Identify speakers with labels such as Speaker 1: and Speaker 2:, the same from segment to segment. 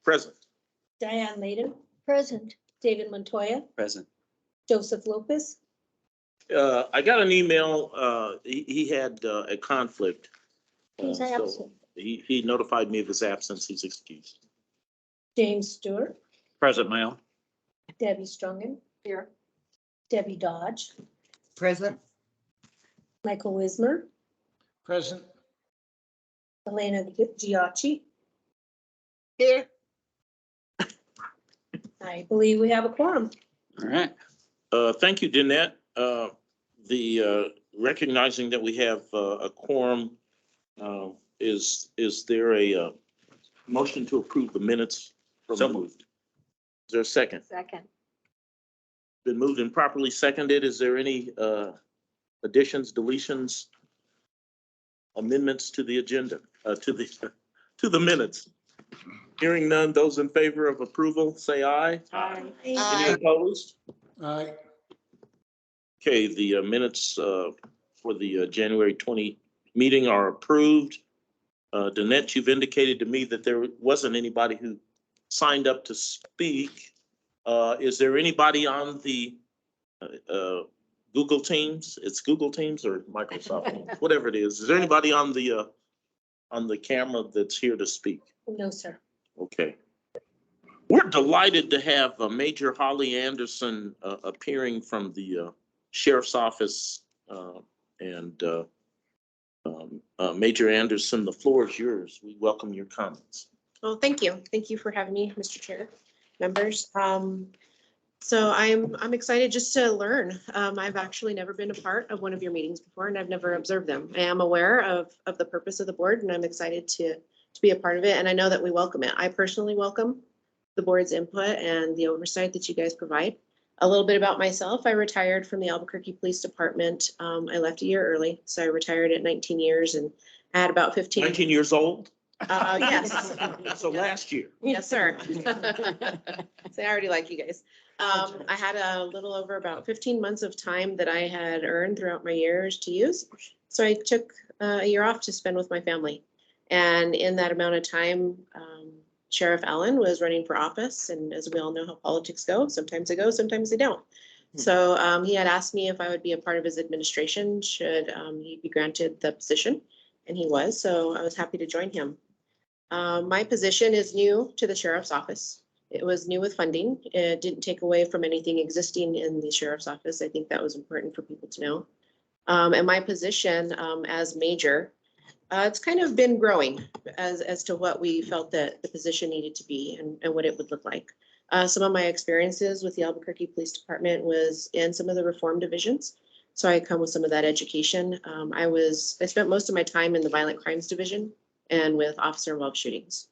Speaker 1: Present.
Speaker 2: Diane Layden,
Speaker 3: Present.
Speaker 2: David Montoya,
Speaker 4: Present.
Speaker 2: Joseph Lopez.
Speaker 1: I got an email, he had a conflict.
Speaker 3: He's
Speaker 1: so
Speaker 3: absent.
Speaker 1: He notified me of his absence, he's excused.
Speaker 2: James Stewart,
Speaker 4: Present, ma'am.
Speaker 2: Debbie Strongin. Here. Debbie Dodge,
Speaker 5: Present.
Speaker 2: Michael Wismer,
Speaker 5: Present.
Speaker 2: Elena Giacchi.
Speaker 5: Here.
Speaker 2: I believe we have a quorum.
Speaker 4: All right.
Speaker 1: Thank you, Danette. Recognizing that we have a quorum, is there a motion to approve the minutes?
Speaker 4: So moved.
Speaker 1: Is there a second?
Speaker 3: Second.
Speaker 1: Been moved and properly seconded. Is there any additions, deletions, amendments to the agenda, to the minutes? Hearing none, those in favor of approval, say aye.
Speaker 2: Aye.
Speaker 1: Any opposed?
Speaker 5: Aye.
Speaker 1: Okay, the minutes for the January 20 meeting are approved. Danette, you've indicated to me that there wasn't anybody who signed up to speak. Is there anybody on the Google Teams? It's Google Teams or Microsoft Teams, whatever it is. Is there anybody on the camera that's here to speak?
Speaker 2: No, sir.
Speaker 1: Okay. We're delighted to have Major Holly Anderson appearing from the Sheriff's Office. Major Anderson, the floor is yours. We welcome your comments.
Speaker 6: Well, thank you. Thank you for having me, Mr. Chair, members. So I'm excited just to learn. I've actually never been a part of one of your meetings before, and I've never observed them. I am aware of the purpose of the board, and I'm excited to be a part of it. And I know that we welcome it. I personally welcome the board's input and the oversight that you guys provide. A little bit about myself. I retired from the Albuquerque Police Department. I left a year early, so I retired at 19 years, and I had about 15.
Speaker 1: 19 years old?
Speaker 6: Yes.
Speaker 1: So last year.
Speaker 6: Yes, sir. So I already like you guys. I had a little over about 15 months of time that I had earned throughout my years to use. So I took a year off to spend with my family. And in that amount of time, Sheriff Allen was running for office. And as we all know how politics go, sometimes they go, sometimes they don't. So he had asked me if I would be a part of his administration should he be granted the position. And he was, so I was happy to join him. My position is new to the Sheriff's Office. It was new with funding. It didn't take away from anything existing in the Sheriff's Office. I think that was important for people to know. And my position as major, it's kind of been growing as to what we felt that the position needed to be and what it would look like. Some of my experiences with the Albuquerque Police Department was in some of the reform divisions. So I come with some of that education. I spent most of my time in the Violent Crimes Division and with officer-involved shootings.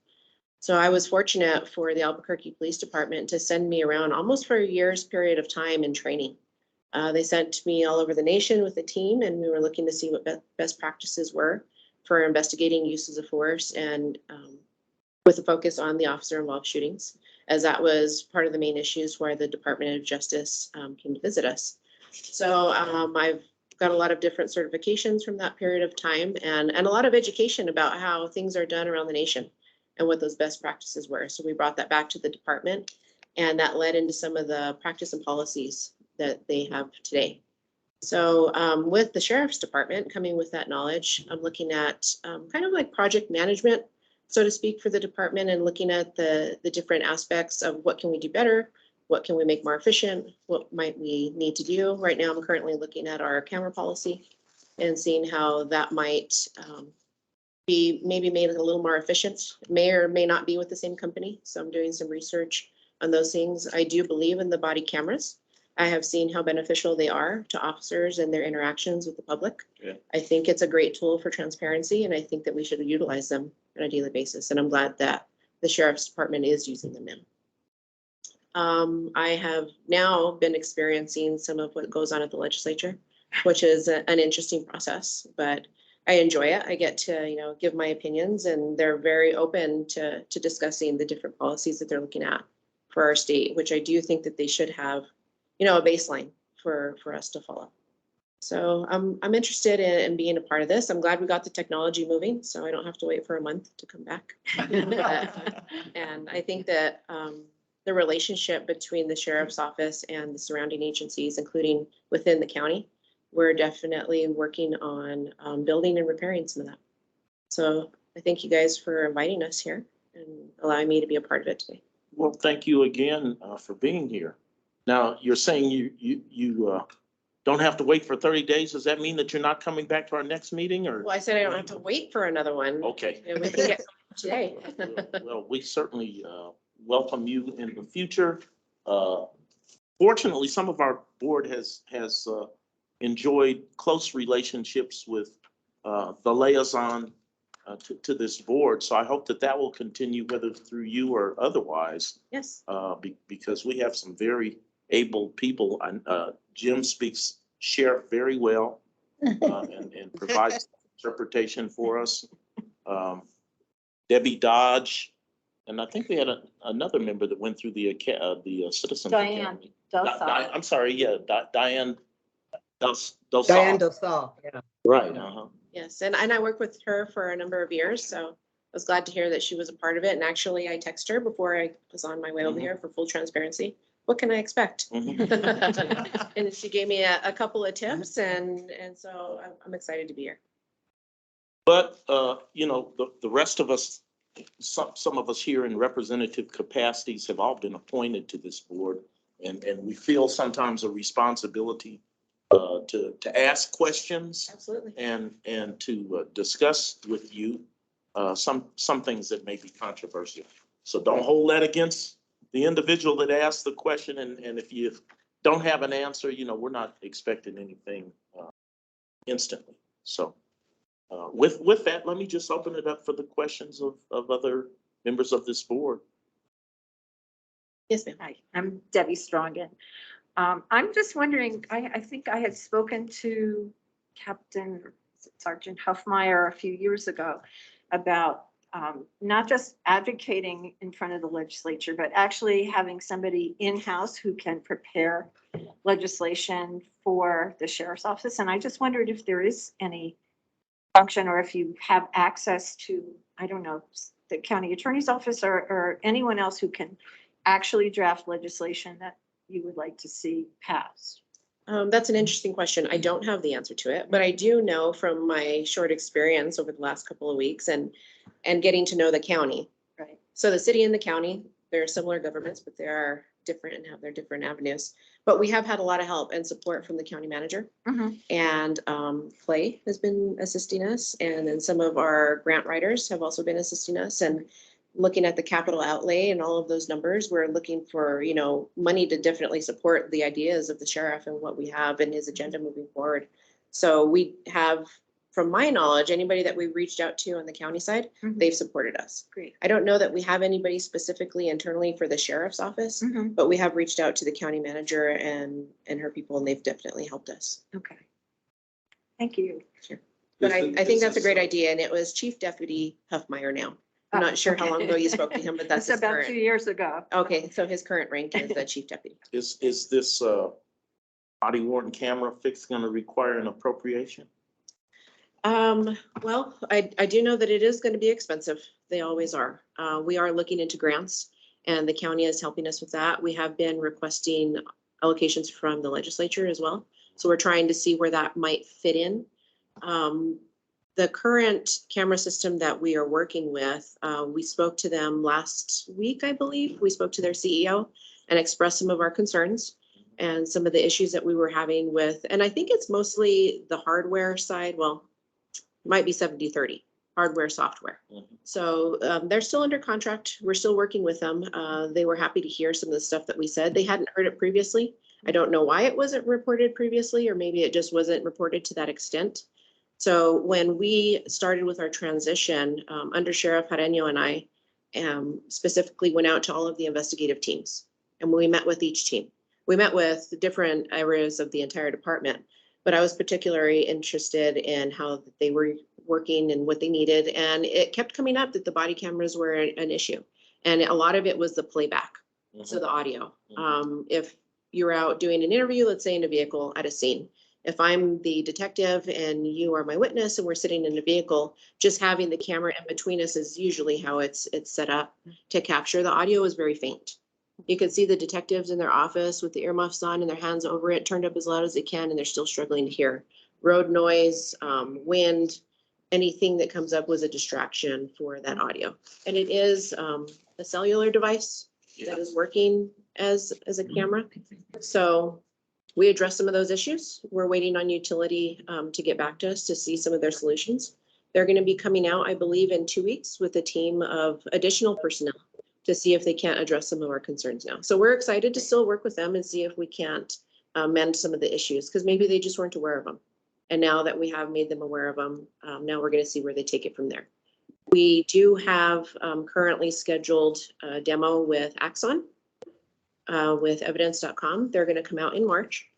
Speaker 6: So I was fortunate for the Albuquerque Police Department to send me around almost for a year's period of time in training. They sent me all over the nation with a team, and we were looking to see what best practices were for investigating uses of force, and with a focus on the officer-involved shootings, as that was part of the main issues why the Department of Justice came to visit us. So I've got a lot of different certifications from that period of time, and a lot of education about how things are done around the nation and what those best practices were. So we brought that back to the department, and that led into some of the practice and policies that they have today. So with the Sheriff's Department coming with that knowledge, I'm looking at kind of like project management, so to speak, for the department, and looking at the different aspects of what can we do better, what can we make more efficient, what might we need to do. Right now, I'm currently looking at our camera policy and seeing how that might be maybe made a little more efficient. It may or may not be with the same company. So I'm doing some research on those things. I do believe in the body cameras. I have seen how beneficial they are to officers and their interactions with the public.
Speaker 1: Yeah. I
Speaker 6: I think it's a great tool for transparency, and I think that we should utilize them on a daily basis. And I'm glad that the Sheriff's Department is using them now. I have now been experiencing some of what goes on at the legislature, which is an interesting process, but I enjoy it. I get to, give my opinions, and they're very open to discussing the different policies that they're looking at for our state, which I do think that they should have, a baseline for us to follow. So I'm interested in being a part of this. I'm glad we got the technology moving, so I don't have to wait for a month to come back. And I think that the relationship between the sheriff's office and the surrounding agencies, including within the county, we're definitely working on building and repairing some of that. So I thank you guys for inviting us here and allowing me to be a part of it today.
Speaker 1: Well, thank you again for being here. Now, you're saying you don't have to wait for 30 days. Does that mean that you're not coming back to our next meeting or?
Speaker 6: Well, I said I don't have to wait for another one.
Speaker 1: Okay.
Speaker 6: And we can get today.
Speaker 1: Well, we certainly welcome you in the future. Fortunately, some of our board has enjoyed close relationships with the liaison to this board. So I hope that that will continue, whether through you or otherwise,
Speaker 6: Yes.
Speaker 1: because we have some very able people. Jim speaks sheriff very well and provides interpretation for us. Debbie Dodge, and I think we had another member that went through the Citizens
Speaker 3: Diane
Speaker 1: Academy.
Speaker 3: Dosal.
Speaker 1: I'm sorry, yeah, Diane Dosal.
Speaker 5: Diane Dosal, yeah.
Speaker 1: Right,
Speaker 6: Yes, and I worked with her for a number of years, so I was glad to hear that she was a part of it. And actually, I texted her before I was on my way over here for full transparency. What can I expect?
Speaker 1: Mhm.
Speaker 6: And she gave me a couple of tips, and so I'm excited to be here.
Speaker 1: But, you know, the rest of us, some of us here in representative capacities have all been appointed to this board. And we feel sometimes a responsibility to ask questions
Speaker 6: Absolutely.
Speaker 1: and to discuss with you some things that may be controversial. So don't hold that against the individual that asked the question. And if you don't have an answer, you know, we're not expecting anything instantly. So with that, let me just open it up for the questions of other members of this board.
Speaker 6: Yes, ma'am.
Speaker 3: Hi, I'm Debbie Strongin. I'm just wondering, I think I had spoken to Captain Sergeant Huffmeyer a few years ago about not just advocating in front of the legislature, but actually having somebody in-house who can prepare legislation for the sheriff's office. And I just wondered if there is any function or if you have access to, I don't know, the county attorney's office or anyone else who can actually draft legislation that you would like to see passed.
Speaker 6: That's an interesting question. I don't have the answer to it, but I do know from my short experience over the last couple of weeks and getting to know the county.
Speaker 3: Right.
Speaker 6: So the city and the county, they're similar governments, but they are different and have their different avenues. But we have had a lot of help and support from the county manager.
Speaker 3: Mhm.
Speaker 6: And Clay has been assisting us. And then some of our grant writers have also been assisting us. And looking at the capital outlay and all of those numbers, we're looking for, you know, money to definitely support the ideas of the sheriff and what we have in his agenda moving forward. So we have, from my knowledge, anybody that we've reached out to on the county side,
Speaker 3: Mhm.
Speaker 6: they've supported us.
Speaker 3: Great.
Speaker 6: I don't know that we have anybody specifically internally for the sheriff's office,
Speaker 3: Mhm.
Speaker 6: but we have reached out to the county manager and her people, and they've definitely helped us.
Speaker 3: Okay. Thank you.
Speaker 6: But I think that's a great idea, and it was Chief Deputy Huffmeyer now. I'm not sure how long ago you spoke to him, but that's
Speaker 3: It's
Speaker 6: his
Speaker 3: about 2
Speaker 6: current.
Speaker 3: years ago.
Speaker 6: Okay, so his current rank is the chief deputy.
Speaker 1: Is this body worn camera fix going to require an appropriation?
Speaker 6: Well, I do know that it is going to be expensive. They always are. We are looking into grants, and the county is helping us with that. We have been requesting allocations from the legislature as well. So we're trying to see where that might fit in. The current camera system that we are working with, we spoke to them last week, I believe. We spoke to their CEO and expressed some of our concerns and some of the issues that we were having with, and I think it's mostly the hardware side. Well, it might be 70-30, hardware, software.
Speaker 1: Mhm.
Speaker 6: So they're still under contract. We're still working with them. They were happy to hear some of the stuff that we said. They hadn't heard it previously. I don't know why it wasn't reported previously, or maybe it just wasn't reported to that extent. So when we started with our transition, Under Sheriff Jareño and I specifically went out to all of the investigative teams, and we met with each team. We met with different areas of the entire department, but I was particularly interested in how they were working and what they needed. And it kept coming up that the body cameras were an issue. And a lot of it was the playback, so the audio. If you're out doing an interview, let's say in a vehicle at a scene, If I'm the detective and you are my witness and we're sitting in a vehicle, just having the camera in between us is usually how it's set up to capture. The audio is very faint. You can see the detectives in their office with the earmuffs on and their hands over it, turned up as loud as they can, and they're still struggling to hear. Road noise, wind, anything that comes up was a distraction for that audio. And it is a cellular device that is working as a camera. So we addressed some of those issues. We're waiting on utility to get back to us to see some of their solutions. They're going to be coming out, I believe, in 2 weeks with a team of additional personnel to see if they can't address some of our concerns now. So we're excited to still work with them and see if we can't mend some of the issues, because maybe they just weren't aware of them. And now that we have made them aware of them, now we're going to see where they take it from there. We do have currently scheduled a demo with Axon, with evidence.com. They're going to come out in March.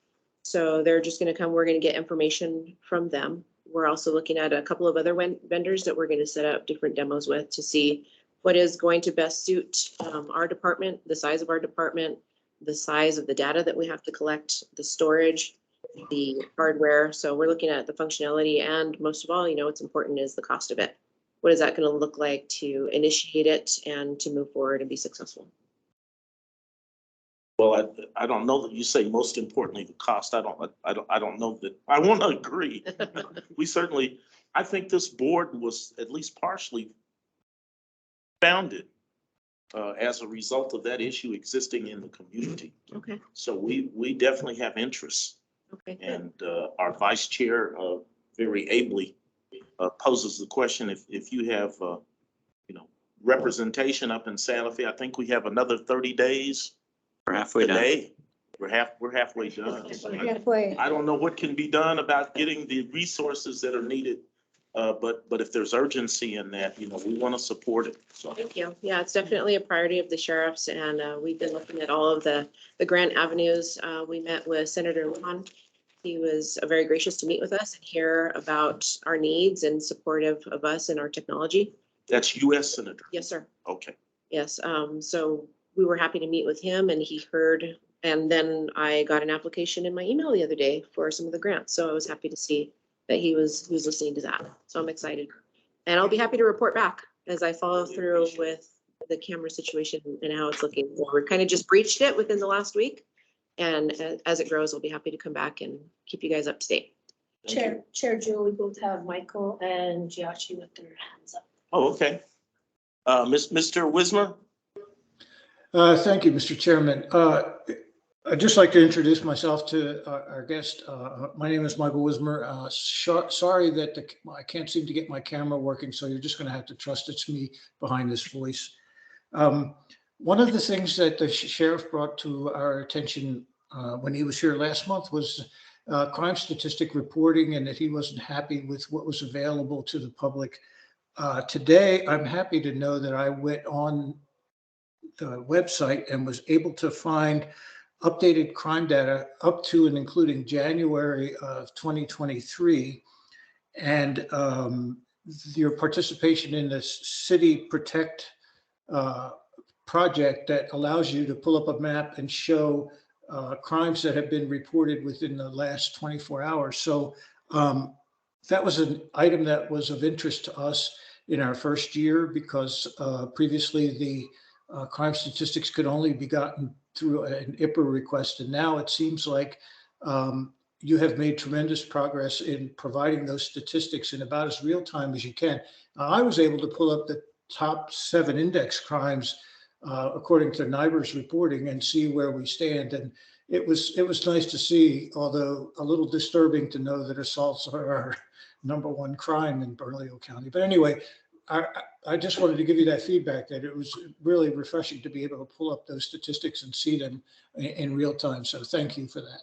Speaker 6: So they're just going to come, we're going to get information from them. We're also looking at a couple of other vendors that we're going to set up different demos with to see what is going to best suit our department, the size of our department, the size of the data that we have to collect, the storage, the hardware. So we're looking at the functionality, and most of all, what's important is the cost of it. What is that going to look like to initiate it and to move forward and be successful?
Speaker 1: Well, I don't know that you say most importantly the cost. I don't know that I want to agree. We certainly, I think this board was at least partially founded as a result of that issue existing in the community.
Speaker 6: Okay.
Speaker 1: So we definitely have interests,
Speaker 6: Okay.
Speaker 1: and our vice chair very ably poses the question, if you have representation up in Santa Fe, I think we have another 30 days.
Speaker 4: We're halfway done.
Speaker 1: Today, we're halfway done.
Speaker 2: Halfway.
Speaker 1: I don't know what can be done about getting the resources that are needed. But if there's urgency in that, we want to support it. So
Speaker 6: Thank you. Yeah, it's definitely a priority of the sheriffs, and we've been looking at all of the grant avenues. We met with Senator Lujan. He was very gracious to meet with us and hear about our needs and supportive of us and our technology.
Speaker 1: that's U.S. Senator.
Speaker 6: Yes, sir.
Speaker 1: Okay.
Speaker 6: Yes. So we were happy to meet with him, and he heard. And then I got an application in my email the other day for some of the grants. So I was happy to see that he was listening to that. So I'm excited. And I'll be happy to report back as I follow through with the camera situation and how it's looking forward. Kind of just breached it within the last week. And as it grows, I'll be happy to come back and keep you guys up to date.
Speaker 2: Chair Joe, we both have Michael and Giachi with their hands up.
Speaker 1: Oh, okay. Mr. Wismer?
Speaker 5: Thank you, Mr. Chairman. I'd just like to introduce myself to our guest. My name is Michael Wismer. Sorry that I can't seem to get my camera working, so you're just going to have to trust it's me behind this voice. One of the things that the sheriff brought to our attention when he was here last month was crime statistic reporting, and that he wasn't happy with what was available to the public. Today, I'm happy to know that I went on the website and was able to find updated crime data up to and including January of 2023. And your participation in the City Protect project that allows you to pull up a map and show crimes that have been reported within the last 24 hours. So that was an item that was of interest to us in our first year, because previously the crime statistics could only be gotten through an IPRA request. And now it seems like you have made tremendous progress in providing those statistics in about as real time as you can. I was able to pull up the top 7 index crimes according to NIBR's reporting and see where we stand. And it was nice to see, although a little disturbing to know that assaults are our #1 crime in Bernalillo County. But anyway, I just wanted to give you that feedback, that it was really refreshing to be able to pull up those statistics and see them in real time. So thank you for that.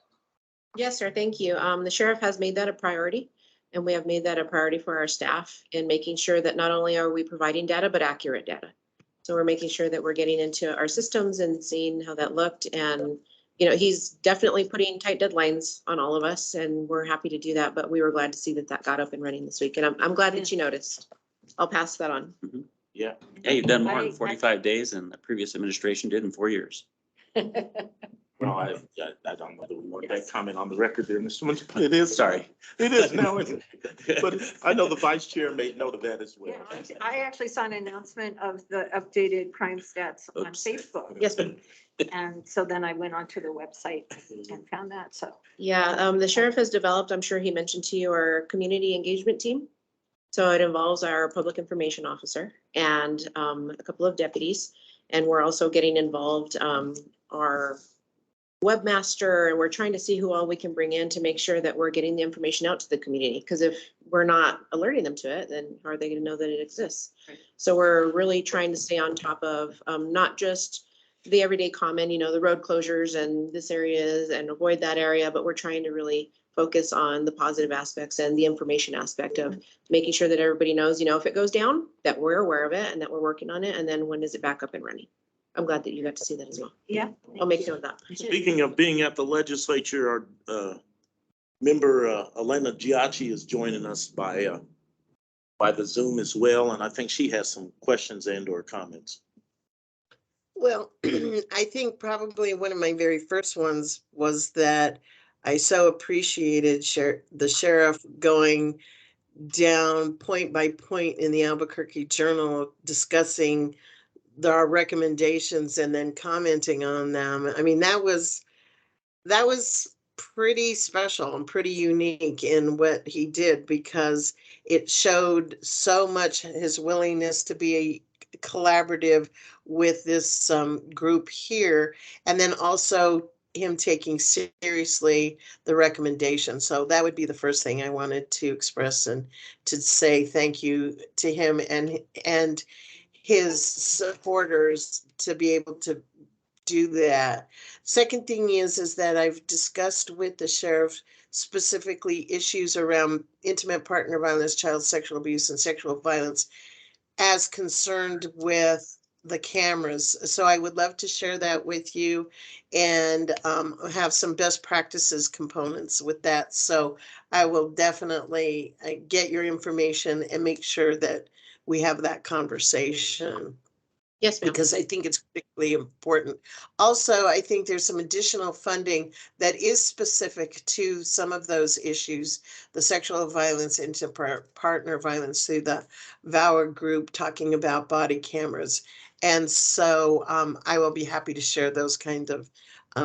Speaker 6: Yes, sir. Thank you. The sheriff has made that a priority, and we have made that a priority for our staff in making sure that not only are we providing data, but accurate data. So we're making sure that we're getting into our systems and seeing how that looked. And, he's definitely putting tight deadlines on all of us, and we're happy to do that. But we were glad to see that got up and running this week. And I'm glad that you noticed. I'll pass that on.
Speaker 1: Yeah.
Speaker 4: Yeah, you've done more
Speaker 3: I-
Speaker 4: in 45 days than the previous administration did in 4 years.
Speaker 1: Well, I don't know that we want that comment on the record there, Mr. Munch. It is, sorry. It is now, isn't it? But I know the vice chair made note of that as well.
Speaker 3: Yeah, I actually saw an announcement of the updated crime stats on
Speaker 1: Oops.
Speaker 3: Facebook.
Speaker 6: Yes, ma'am.
Speaker 3: And so then I went onto the website and found that, so.
Speaker 6: Yeah, the sheriff has developed, I'm sure he mentioned to you, our community engagement team. So it involves our public information officer and a couple of deputies. And we're also getting involved, our webmaster, and we're trying to see who all we can bring in to make sure that we're getting the information out to the community. Because if we're not alerting them to it, then how are they gonna know that it exists?
Speaker 3: Right.
Speaker 6: So we're really trying to stay on top of not just the everyday common, the road closures and this area is, and avoid that area, but we're trying to really focus on the positive aspects and the information aspect of making sure that everybody knows, if it goes down, that we're aware of it and that we're working on it. And then when is it back up and running? I'm glad that you got to see that as well.
Speaker 3: Yeah.
Speaker 6: I'll make note of that.
Speaker 1: Speaking of being at the legislature, our member Elena Giacchi is joining us by the Zoom as well, and I think she has some questions and or comments.
Speaker 7: Well, I think probably one of my very first ones was that I so appreciated the sheriff going down point by point in the Albuquerque Journal discussing our recommendations and then commenting on them. I mean, that was pretty special and pretty unique in what he did, because it showed so much his willingness to be collaborative with this group here, and then also him taking seriously the recommendation. So that would be the first thing I wanted to express and to say thank you to him and his supporters to be able to do that. Second thing is that I've discussed with the sheriff specifically issues around intimate partner violence, child sexual abuse, and sexual violence as concerned with the cameras. So I would love to share that with you and have some best practices components with that. So I will definitely get your information and make sure that we have that conversation,
Speaker 6: Yes, ma'am.
Speaker 7: because I think it's critically important. Also, I think there's some additional funding that is specific to some of those issues, the sexual violence, partner violence, through the VOWR group talking about body cameras. And so I will be happy to share those kind of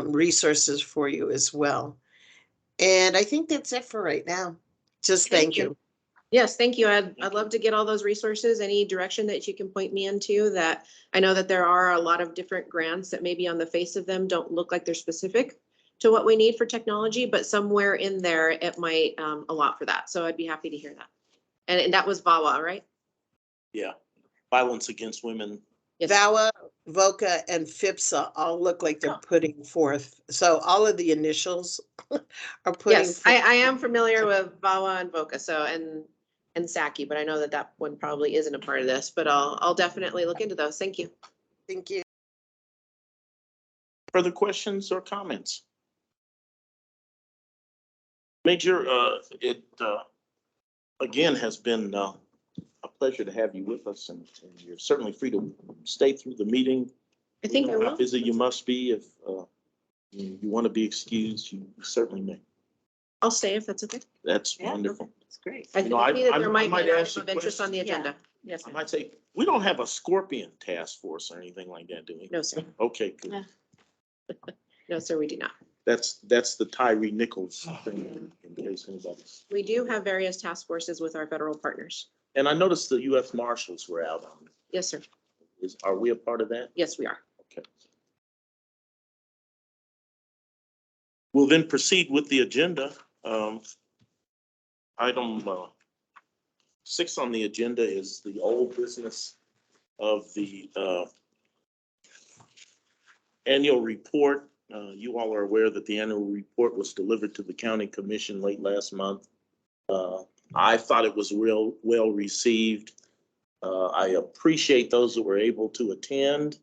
Speaker 7: resources for you as well. And I think that's it for right now. Just thank you.
Speaker 6: Yes, thank you. I'd love to get all those resources, any direction that you can point me into. That I know that there are a lot of different grants that maybe on the face of them don't look like they're specific to what we need for technology, but somewhere in there it might allot for that. So I'd be happy to hear that. And that was VAWA, right?
Speaker 1: Yeah, violence against women.
Speaker 6: Yes.
Speaker 7: VAWA, VOCA, and FIPSA all look like they're putting forth. So all of the initials are putting.
Speaker 6: Yes, I am familiar with VAWA and VOCA, so and SACI, but I know that one probably isn't a part of this, but I'll definitely look into those. Thank you.
Speaker 7: Thank you.
Speaker 1: Further questions or comments? Major, it again has been a pleasure to have you with us, and you're certainly free to stay through the meeting.
Speaker 6: I think I
Speaker 1: How
Speaker 6: will.
Speaker 1: busy you must be. If you want to be excused, you certainly may.
Speaker 6: I'll stay if that's okay.
Speaker 1: That's
Speaker 3: Yeah,
Speaker 1: wonderful.
Speaker 3: It's great.
Speaker 6: I
Speaker 1: You know, I-
Speaker 6: think that
Speaker 1: I
Speaker 6: there might be
Speaker 1: might
Speaker 6: an
Speaker 1: ask
Speaker 6: item
Speaker 1: you
Speaker 6: of interest on the
Speaker 3: questions.
Speaker 6: agenda. Yes,
Speaker 1: I
Speaker 6: ma'am.
Speaker 1: might say, we don't have a scorpion task force or anything like that, do we?
Speaker 6: No, sir.
Speaker 1: Okay, good.
Speaker 3: Yeah.
Speaker 6: No, sir, we do not.
Speaker 1: That's the Tyree Nichols thing, in case anybody's.
Speaker 6: We do have various task forces with our federal partners.
Speaker 1: And I noticed the U.S. Marshals were out on
Speaker 6: Yes, sir.
Speaker 1: it. Are we a part of that?
Speaker 6: Yes, we are.
Speaker 1: Okay. We'll then proceed with the agenda. Item 6 on the agenda is the old business of the annual report. You all are aware that the annual report was delivered to the county commission late last month. I thought it was well received. I appreciate those that were able to attend,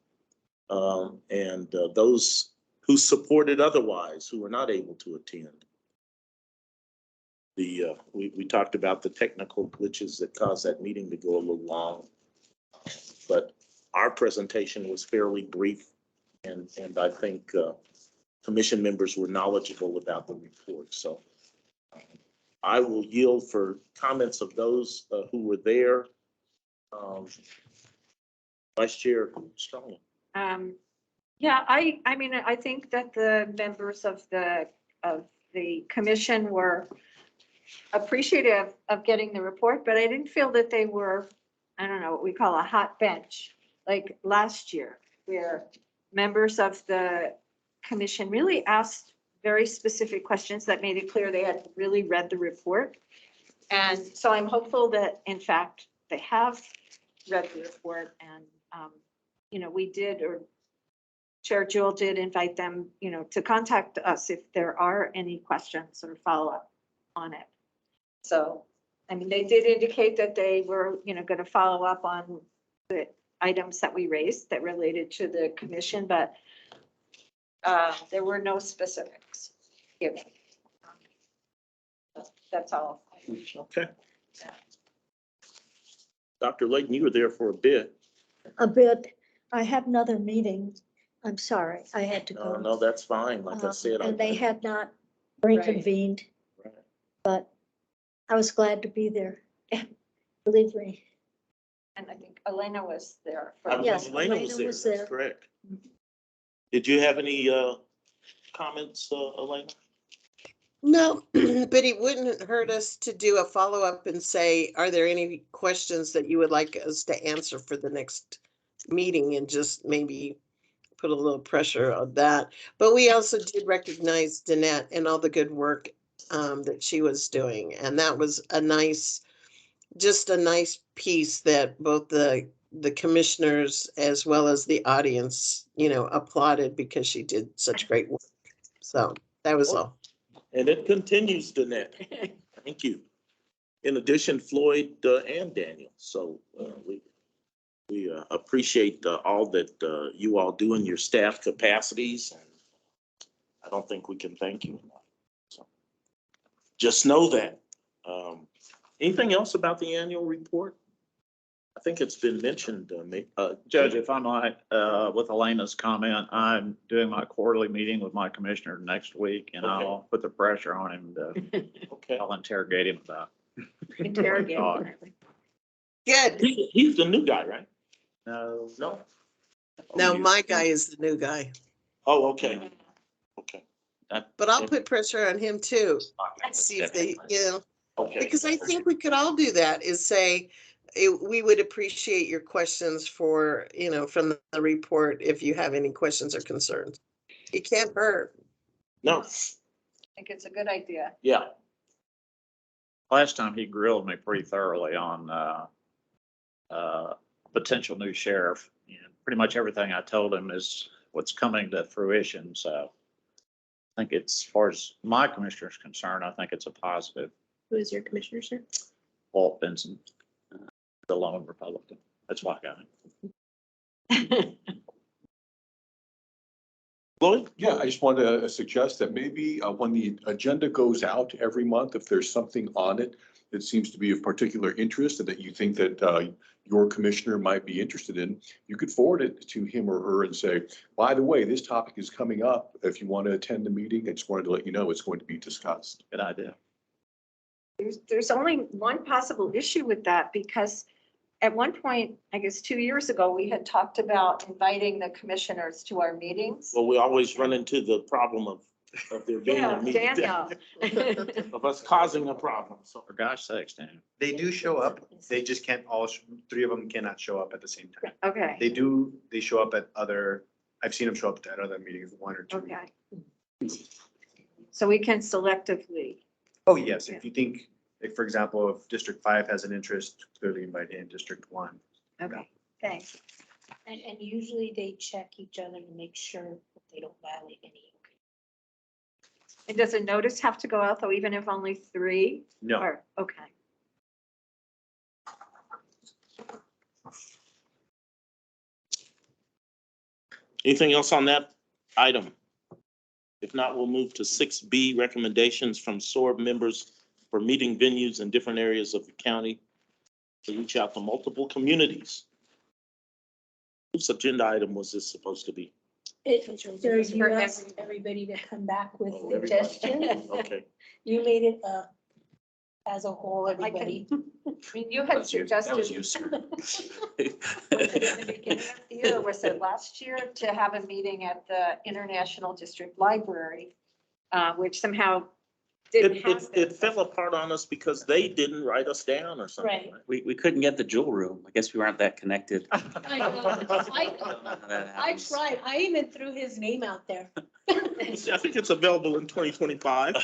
Speaker 1: and those who supported otherwise, who were not able to attend. We talked about the technical glitches that caused that meeting to go a little long, but our presentation was fairly brief, and I think commission members were knowledgeable about the report. So I will yield for comments of those who were there. Vice Chair Strongin.
Speaker 3: Yeah, I mean, I think that the members of the commission were appreciative of getting the report, but I didn't feel that they were, I don't know, what we call a hot bench, like last year, where members of the commission really asked very specific questions that made it clear they had really read the report. And so I'm hopeful that, in fact, they have read the report and, you know, we did, or Chair Jewel did invite them, you know, to contact us if there are any questions or follow up on it. So, I mean, they did indicate that they were, you know, going to follow up on the items that we raised that related to the commission, but there were no specifics given. That's all.
Speaker 1: Okay. Dr. Layden, you were there for a bit.
Speaker 8: A bit. I had another meeting. I'm sorry, I had to go.
Speaker 1: No, that's fine. Like I said.
Speaker 8: And they had not
Speaker 3: Right.
Speaker 8: reconvened,
Speaker 1: Right.
Speaker 8: but I was glad to be there. Believe me.
Speaker 3: And I think Elena was there. for-
Speaker 1: I believe
Speaker 8: Yes,
Speaker 1: Elena was
Speaker 8: Elena
Speaker 1: there.
Speaker 8: was
Speaker 1: That's
Speaker 8: there.
Speaker 1: correct. Did you have any comments, Elena?
Speaker 7: No, but it wouldn't hurt us to do a follow-up and say, are there any questions that you would like us to answer for the next meeting, and just maybe put a little pressure on that. But we also did recognize Danette and all the good work that she was doing. And that was a nice, just a nice piece that both the commissioners as well as the audience, you know, applauded because she did such great work. So that was all.
Speaker 1: And it continues, Danette. Thank you. In addition, Floyd and Daniel. So we appreciate all that you all do in your staff capacities. And I don't think we can thank you enough. So just know that. Anything else about the annual report? I think it's been mentioned.
Speaker 4: Judge, if I might, with Elena's comment, I'm doing my quarterly meeting with my commissioner next week, and
Speaker 1: Okay.
Speaker 4: I'll put the pressure on him to,
Speaker 1: Okay.
Speaker 4: I'll interrogate him about.
Speaker 3: Interrogate.
Speaker 7: Good.
Speaker 1: He's the new guy, right?
Speaker 4: No,
Speaker 1: No?
Speaker 7: Now, my guy is the new guy,
Speaker 1: Oh, okay. Okay.
Speaker 7: but I'll put pressure on him too. See if they, you know.
Speaker 1: Okay.
Speaker 7: Because I think we could all do that, is say, we would appreciate your questions for, you know, from the report, if you have any questions or concerns. It can't hurt.
Speaker 1: No,
Speaker 3: I think it's a good idea.
Speaker 1: yeah.
Speaker 4: last time he grilled me pretty thoroughly on potential new sheriff. You know, pretty much everything I told him is what's coming to fruition. So I think it's, as far as my commissioner is concerned, I think it's a positive.
Speaker 6: Who is your commissioner, sir?
Speaker 4: Walt Benson, the lone Republican. That's why I got him.
Speaker 1: Lloyd?
Speaker 9: Yeah, I just wanted to suggest that maybe when the agenda goes out every month, if there's something on it that seems to be of particular interest and that you think that your commissioner might be interested in, you could forward it to him or her and say, by the way, this topic is coming up. If you want to attend the meeting, I just wanted to let you know it's going to be discussed.
Speaker 4: Good idea.
Speaker 3: There's only one possible issue with that, because at one point, I guess 2 years ago, we had talked about inviting the commissioners to our meetings.
Speaker 1: Well, we always run into the problem of there being a
Speaker 3: Yeah,
Speaker 1: meeting.
Speaker 3: Daniel.
Speaker 1: Of us causing a problem, so.
Speaker 4: For gosh sakes, Dan.
Speaker 10: They do show up. They just can't all, three of them cannot show up at the same time.
Speaker 3: Okay,
Speaker 10: They show up at other, I've seen them show up at other meetings, one or two.
Speaker 3: okay. So we can selectively,
Speaker 10: Oh, yes, if you think, like, for example, if District 5 has an interest, clearly invite in District 1.
Speaker 3: okay, thanks.
Speaker 2: And usually they check each other to make sure that they don't violate any.
Speaker 3: And does a notice have to go out though, even if only 3?
Speaker 10: No,
Speaker 3: Or, okay.
Speaker 1: Anything else on that item? If not, we'll move to 6B, recommendations from SOARB members for meeting venues in different areas of the county to reach out to multiple communities. Whose agenda item was this supposed to be?
Speaker 2: There's you
Speaker 3: For
Speaker 2: asked everybody to come back with
Speaker 1: Oh, everybody.
Speaker 2: suggestions.
Speaker 1: Okay.
Speaker 2: You made it, as a whole,
Speaker 3: I
Speaker 2: everybody.
Speaker 3: I mean, you had suggested.
Speaker 1: you, sir.
Speaker 3: Was it in the beginning of the year, or was it last year, to have a meeting at the International District Library, which somehow didn't happen.
Speaker 1: It fell apart on us because they didn't write us down or something.
Speaker 2: Right.
Speaker 11: We couldn't get the jewel room. I guess we weren't that connected.
Speaker 2: I tried. I even threw his name out there.
Speaker 1: I think it's available in 2025.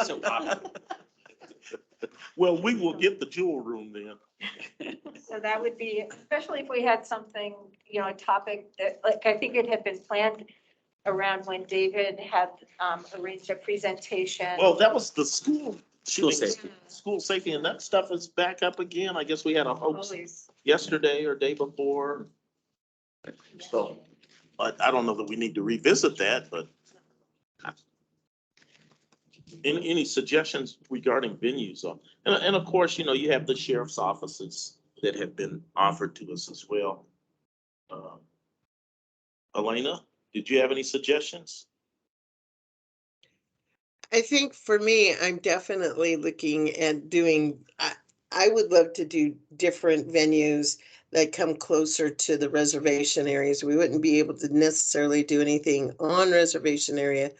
Speaker 11: So popular.
Speaker 1: Well, we will get the jewel room then.
Speaker 3: So that would be, especially if we had something, you know, a topic that, like, I think it had been planned around when David had arranged a presentation.
Speaker 1: Well, that was the school.
Speaker 11: School
Speaker 1: shooting.
Speaker 11: safety.
Speaker 1: School safety, and that stuff is back up again. I guess we had a hoax
Speaker 3: Always.
Speaker 1: yesterday or day before. So, but I don't know that we need to revisit that, but any suggestions regarding venues? And of course, you know, you have the sheriff's offices that have been offered to us as well. Elena, did you have any suggestions?
Speaker 7: I think for me, I'm definitely looking at doing, I would love to do different venues that come closer to the reservation areas. We wouldn't be able to necessarily do anything on reservation area,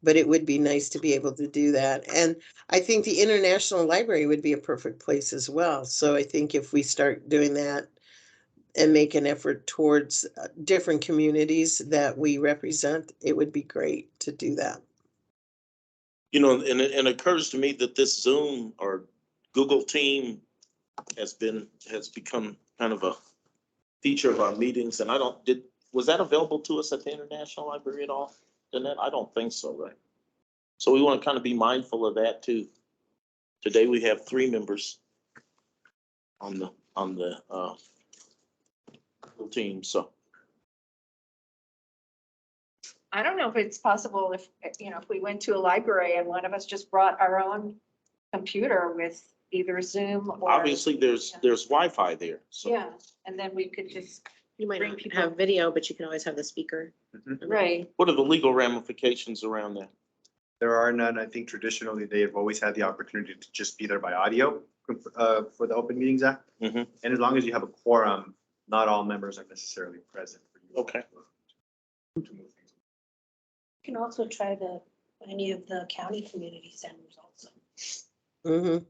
Speaker 7: but it would be nice to be able to do that. And I think the International Library would be a perfect place as well. So I think if we start doing that and make an effort towards different communities that we represent, it would be great to do that.
Speaker 1: You know, and it occurs to me that this Zoom or Google Team has become kind of a feature of our meetings, and was that available to us at the International Library at all? Jeanette? I don't think so, right? So we want to kind of be mindful of that too. Today we have 3 members on the Google team, so.
Speaker 3: I don't know if it's possible if, you know, if we went to a library and one of us just brought our own computer with either Zoom or.
Speaker 1: Obviously, there's Wi-Fi there, so.
Speaker 3: Yeah, and then we could just,
Speaker 6: You might
Speaker 3: Bring
Speaker 6: not
Speaker 3: people-
Speaker 6: have video, but you can always have the speaker.
Speaker 3: right,
Speaker 1: What are the legal ramifications around that?
Speaker 10: There are none. I think traditionally they have always had the opportunity to just be there by audio for the Open Meetings Act.
Speaker 1: Mhm.
Speaker 10: And as long as you have a quorum, not all members are necessarily present. For you
Speaker 1: Okay.
Speaker 10: to move things.
Speaker 2: You can also try any of the county community centers also.
Speaker 7: Mhm.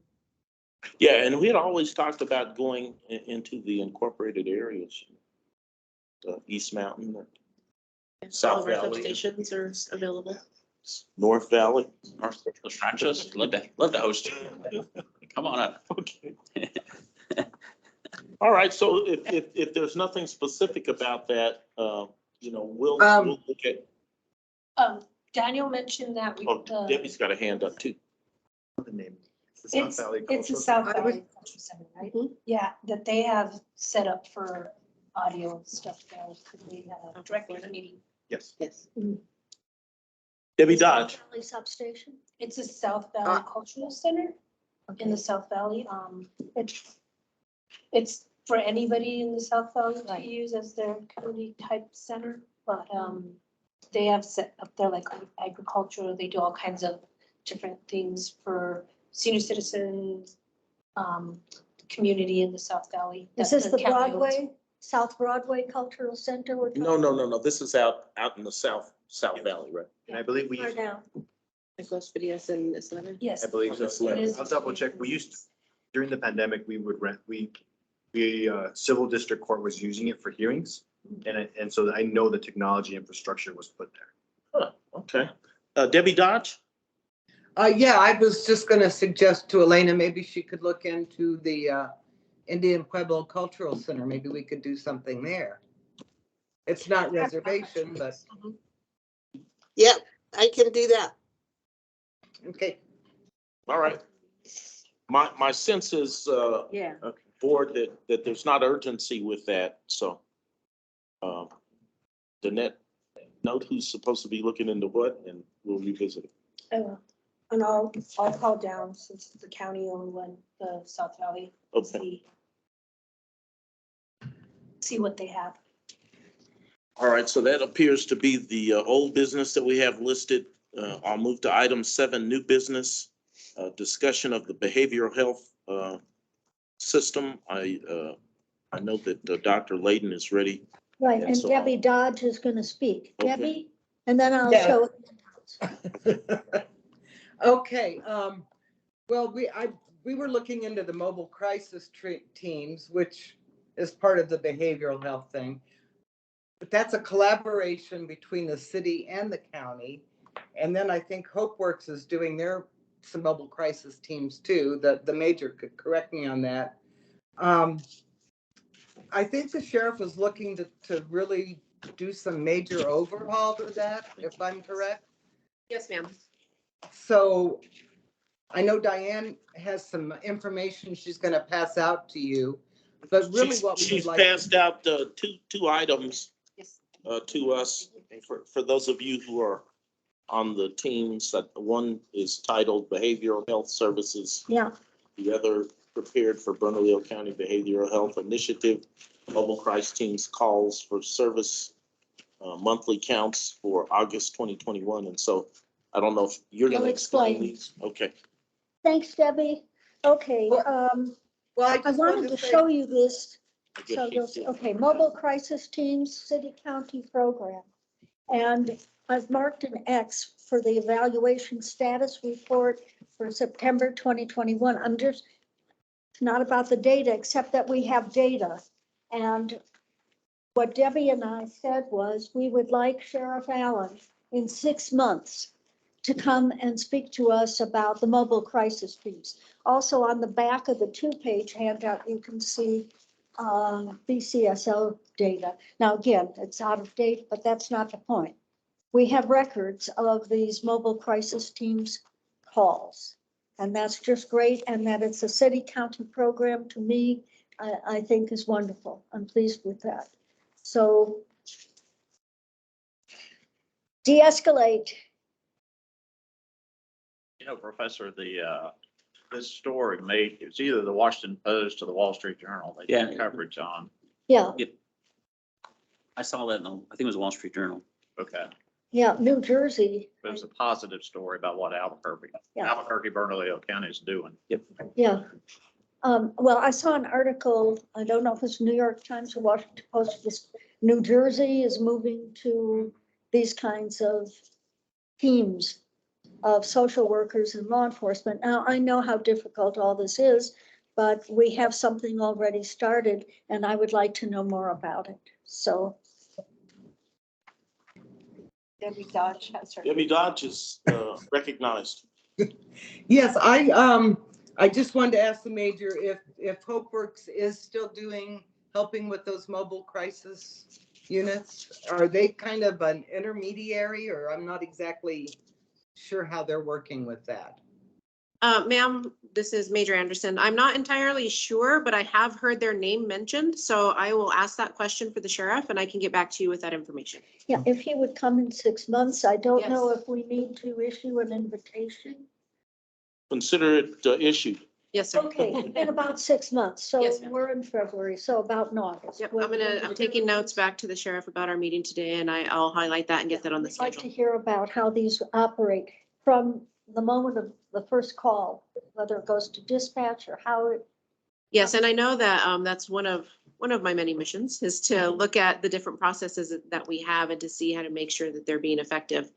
Speaker 1: Yeah, and we had always talked about going into the incorporated areas. East Mountain, or
Speaker 6: All
Speaker 1: South
Speaker 6: of our
Speaker 1: Valley,
Speaker 6: substations are available.
Speaker 1: North Valley.
Speaker 11: North Ranchos, love to host you. Come on up.
Speaker 1: Okay. All right, so if there's nothing specific about that, you know, we'll look at,
Speaker 2: Daniel mentioned that
Speaker 1: Debbie's got a hand up too.
Speaker 10: The name. It's the South Valley
Speaker 2: it's a
Speaker 10: Cultural
Speaker 2: South
Speaker 10: Center.
Speaker 2: Valley Cultural Center, right? Yeah, that they have set up for audio and stuff there. We have a director's meeting.
Speaker 10: Yes.
Speaker 6: Yes.
Speaker 1: Debbie Dodge.
Speaker 8: Valley Substation.
Speaker 2: It's a South Valley Cultural Center in the South Valley. It's for anybody in the South Valley to use as their community type center, but they have set up there like agriculture. They do all kinds of different things for senior citizens, community in the South Valley.
Speaker 8: Is
Speaker 2: that
Speaker 8: this the
Speaker 2: county owns.
Speaker 8: Broadway, South Broadway Cultural Center? we're
Speaker 1: No,
Speaker 8: talking
Speaker 1: this is out in the South Valley, right?
Speaker 10: And I believe we
Speaker 8: about?
Speaker 10: used,
Speaker 8: Right now.
Speaker 6: Like Los Fidesz and Isleta.
Speaker 2: Yes.
Speaker 10: I believe
Speaker 1: Yes,
Speaker 10: so.
Speaker 1: it
Speaker 2: is.
Speaker 10: I'll double check. We used, during the pandemic, we would rent, civil district court was using it for hearings. And so I know the technology infrastructure was put there.
Speaker 1: Huh, okay. Debbie Dodge?
Speaker 12: Yeah, I was just gonna suggest to Elena, maybe she could look into the Indian Pueblo Cultural Center. Maybe we could do something there. It's not reservation, but,
Speaker 7: Yep, I can do that.
Speaker 12: okay.
Speaker 1: All right. My sense is,
Speaker 3: yeah.
Speaker 1: board, that there's not urgency with that, so. Danette, note who's supposed to be looking into what, and we'll revisit it.
Speaker 2: And I'll call down since it's the county owned one, the South Valley.
Speaker 1: Okay.
Speaker 2: See what they have.
Speaker 1: All right, so that appears to be the old business that we have listed. I'll move to item 7, new business, discussion of the behavioral health system. I know that Dr. Layden is ready.
Speaker 8: Right,
Speaker 1: And
Speaker 8: and
Speaker 1: so
Speaker 8: Debbie Dodge is gonna speak.
Speaker 1: Okay.
Speaker 8: Debbie, and then I'll
Speaker 12: Yeah.
Speaker 8: show.
Speaker 12: Okay, well, we were looking into the mobile crisis teams, which is part of the behavioral health thing. But that's a collaboration between the city and the county. And then I think HopeWorks is doing some mobile crisis teams too. The major could correct me on that. I think the sheriff was looking to really do some major overhaul to that, if I'm correct.
Speaker 6: Yes, ma'am.
Speaker 12: So I know Diane has some information she's gonna pass out to you, but really what we would
Speaker 1: She's
Speaker 12: like.
Speaker 1: passed out two items
Speaker 6: Yes.
Speaker 1: to us. For those of you who are on the teams, that one is titled Behavioral Health Services.
Speaker 8: Yeah,
Speaker 1: The other prepared for Bernalillo County Behavioral Health Initiative. Mobile Crisis Teams calls for service monthly counts for August 2021. And so I don't know if you're going
Speaker 8: I'll
Speaker 1: to explain
Speaker 8: explain.
Speaker 1: these. Okay.
Speaker 8: thanks, Debbie. Okay,
Speaker 12: Well, I
Speaker 8: I
Speaker 12: just
Speaker 8: wanted to
Speaker 12: say,
Speaker 8: show you this.
Speaker 1: Okay.
Speaker 8: So you'll see, okay, mobile crisis teams, city county program. And I've marked an X for the evaluation status report for September 2021. It's not about the data, except that we have data. And what Debbie and I said was, we would like Sheriff Allen in 6 months to come and speak to us about the mobile crisis teams. Also, on the back of the 2-page handout, you can see BCSO data. Now, again, it's out of date, but that's not the point. We have records of these mobile crisis teams calls. And that's just great. And that it's a city county program, to me, I think is wonderful. I'm pleased with that. So de-escalate.
Speaker 4: You know, Professor, this story it was either the Washington Post or the Wall Street Journal. They did
Speaker 11: Yeah.
Speaker 4: coverage on.
Speaker 8: Yeah,
Speaker 11: I saw that in I think it was Wall Street Journal.
Speaker 4: Okay.
Speaker 8: yeah, New Jersey.
Speaker 4: It was a positive story about what
Speaker 8: Yeah.
Speaker 4: Albuquerque, Bernalillo County is doing.
Speaker 8: Yeah. Well, I saw an article, I don't know if it's New York Times or Washington Post, this New Jersey is moving to these kinds of teams of social workers and law enforcement. Now, I know how difficult all this is, but we have something already started and I would like to know more about it. So.
Speaker 3: Debbie Dodge has her.
Speaker 1: Debbie Dodge is recognized.
Speaker 12: yes, I just wanted to ask the major if HopeWorks is still helping with those mobile crisis units. Are they kind of an intermediary, or I'm not exactly sure how they're working with that?
Speaker 6: Ma'am, this is Major Anderson. I'm not entirely sure, but I have heard their name mentioned. So I will ask that question for the sheriff and I can get back to you with that information.
Speaker 8: Yeah, if he would come in 6 months, I don't know
Speaker 6: Yes.
Speaker 8: if we need to issue an invitation.
Speaker 1: Consider it issued.
Speaker 6: Yes, sir.
Speaker 8: Okay, in about 6 months. So
Speaker 6: Yes, ma'am.
Speaker 8: we're in February, so about in August.
Speaker 6: Yep, I'm taking notes back to the sheriff about our meeting today and I'll highlight that and get that on the
Speaker 8: I'd like to
Speaker 6: schedule.
Speaker 8: hear about how these operate from the moment of the first call, whether it goes to dispatch or how it.
Speaker 6: Yes, and I know that that's one of my many missions is to look at the different processes that we have and to see how to make sure that they're being effective.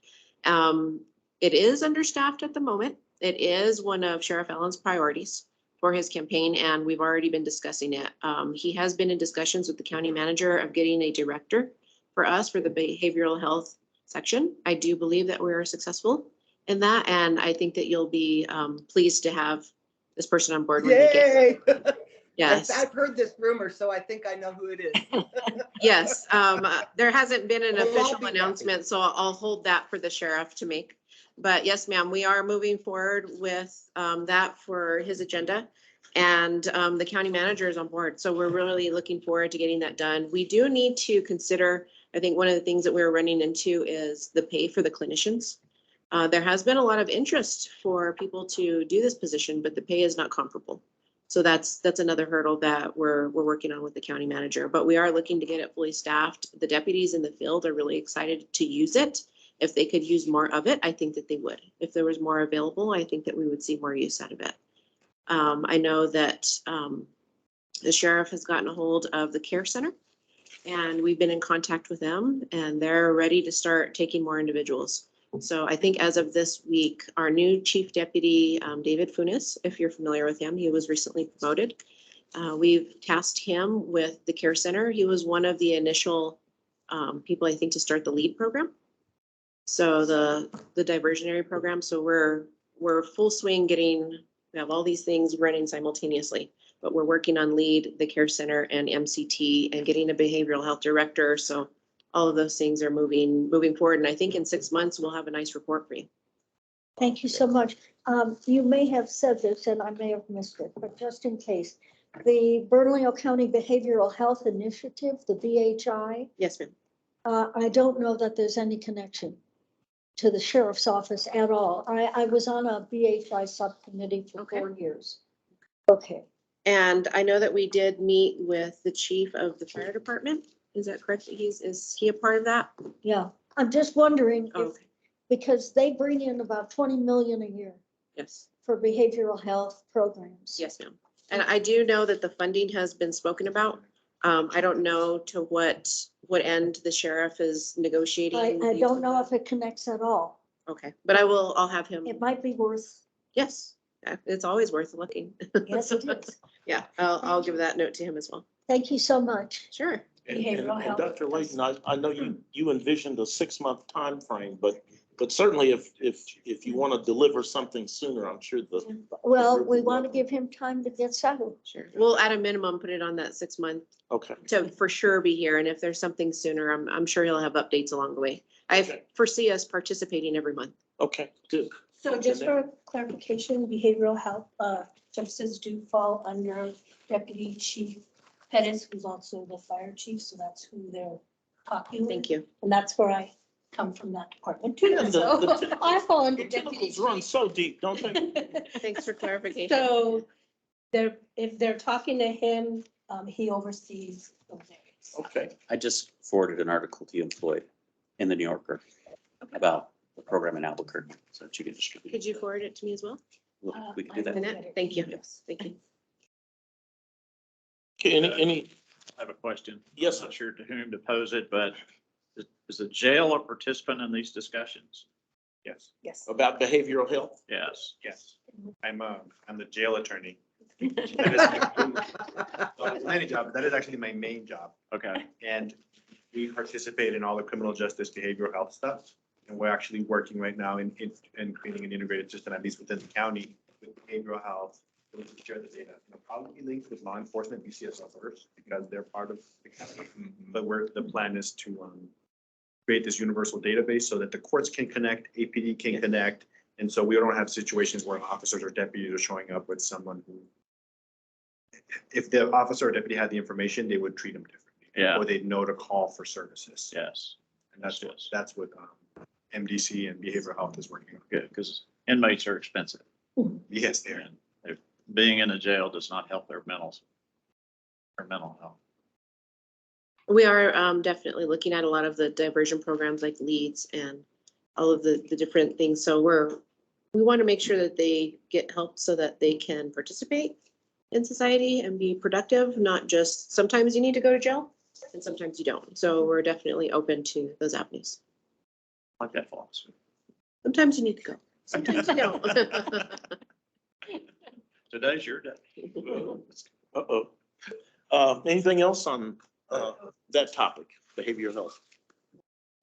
Speaker 6: It is understaffed at the moment. It is one of Sheriff Allen's priorities for his campaign, and we've already been discussing it. He has been in discussions with the county manager of getting a director for us for the behavioral health section. I do believe that we are successful in that, and I think that you'll be pleased to have this person on board. When they get.
Speaker 12: Yay!
Speaker 6: Yes.
Speaker 12: I've heard this rumor, so I think I know who it is.
Speaker 6: Yes, there hasn't been an
Speaker 12: Well, I'll
Speaker 6: official
Speaker 12: be happy.
Speaker 6: announcement, so I'll hold that for the sheriff to make. But yes, ma'am, we are moving forward with that for his agenda. And the county manager is on board. So we're really looking forward to getting that done. We do need to consider, I think one of the things that we're running into is the pay for the clinicians. There has been a lot of interest for people to do this position, but the pay is not comparable. So that's another hurdle that we're working on with the county manager, but we are looking to get it fully staffed. The deputies in the field are really excited to use it. If they could use more of it, I think that they would. If there was more available, I think that we would see more use out of it. I know that the sheriff has gotten a hold of the care center, and we've been in contact with them, and they're ready to start taking more individuals. So I think as of this week, our new chief deputy, David Funis, if you're familiar with him, he was recently promoted. We've tasked him with the care center. He was one of the initial people, I think, to start the LEAD program. So the diversionary program. So we're full swing we have all these things running simultaneously, but we're working on LEAD, the care center, and MCT, and getting a behavioral health director. So all of those things are moving forward. And I think in 6 months, we'll have a nice report for you.
Speaker 8: Thank you so much. You may have said this and I may have missed it, but just in case, the Bernalillo County Behavioral Health Initiative, the BHI,
Speaker 6: Yes, ma'am.
Speaker 8: I don't know that there's any connection to the sheriff's office at all. I was on a BHI subcommittee for
Speaker 6: Okay.
Speaker 8: 4 years. Okay.
Speaker 6: And I know that we did meet with the chief of the fire department. Is that correct? Is he a part of that?
Speaker 8: Yeah, I'm just wondering
Speaker 6: Oh,
Speaker 8: if,
Speaker 6: okay.
Speaker 8: because they bring in about 20 million a year
Speaker 6: Yes,
Speaker 8: for behavioral health programs.
Speaker 6: yes, ma'am. And I do know that the funding has been spoken about. I don't know to what end the sheriff is negotiating.
Speaker 8: I don't know if it connects at all.
Speaker 6: Okay, but I'll have him.
Speaker 8: It might be worth,
Speaker 6: Yes, it's always worth looking.
Speaker 8: yes, it is.
Speaker 6: Yeah, I'll give that note to him as well.
Speaker 8: Thank you so much.
Speaker 6: Sure.
Speaker 2: Behavioral health.
Speaker 1: Dr. Layden, I know you envisioned a 6-month time frame, but certainly if you want to deliver something sooner, I'm sure
Speaker 8: Well, we want to give him time to get settled.
Speaker 6: Sure. We'll at a minimum put it on that 6 month
Speaker 1: okay.
Speaker 6: to for sure be here. And if there's something sooner, I'm sure he'll have updates along the way. I
Speaker 1: Okay.
Speaker 6: foresee us participating every month.
Speaker 1: Okay, good.
Speaker 2: So just for clarification, behavioral health services do fall under Deputy Chief Pettis, who's also the fire chief, so that's who they're talking with.
Speaker 6: Thank you.
Speaker 2: And that's where I come from, that department too.
Speaker 1: And
Speaker 2: So
Speaker 1: the
Speaker 2: I fall under
Speaker 1: The
Speaker 2: deputy.
Speaker 1: tentacles run so deep, don't they?
Speaker 6: Thanks for clarification.
Speaker 2: So if they're talking to him, he oversees those areas.
Speaker 1: Okay.
Speaker 11: I just forwarded an article to you, Floyd, in the New Yorker about the program in Albuquerque, so that you can distribute.
Speaker 6: Could you forward it to me as well?
Speaker 11: We can do that.
Speaker 6: Annette? Thank you. Thank you.
Speaker 1: Okay, any,
Speaker 4: I have a question.
Speaker 1: Yes,
Speaker 4: I'm not sure to whom to pose it, but is the jail a participant in these discussions?
Speaker 10: Yes,
Speaker 2: Yes.
Speaker 1: about behavioral health?
Speaker 4: Yes.
Speaker 10: yes. I'm the jail attorney. That is my job, but that is actually my main job.
Speaker 4: Okay.
Speaker 10: And we participate in all the criminal justice behavioral health stuff. And we're actually working right now in creating an integrated system, at least within the county, with behavioral health. To share the data, probably linked with law enforcement, BCSO first, because they're part of the county. But the plan is to create this universal database so that the courts can connect, APD can connect. And so we don't have situations where officers or deputies are showing up with someone who, if the officer or deputy had the information, they would treat them differently.
Speaker 4: Yeah.
Speaker 10: Or they'd know to call for services.
Speaker 4: Yes.
Speaker 10: And that's what MDC and behavioral health is working on.
Speaker 4: Good, because inmates are expensive.
Speaker 10: Yes, they are.
Speaker 4: And being in a jail does not help their mental health.
Speaker 6: We are definitely looking at a lot of the diversion programs like LEADs and all of the different things. So we want to make sure that they get help so that they can participate in society and be productive, not just sometimes you need to go to jail and sometimes you don't. So we're definitely open to those avenues.
Speaker 4: I like that philosophy.
Speaker 6: Sometimes you need to go. Sometimes you don't.
Speaker 4: Today's your day.
Speaker 1: Uh-oh. Anything else on that topic, behavioral health?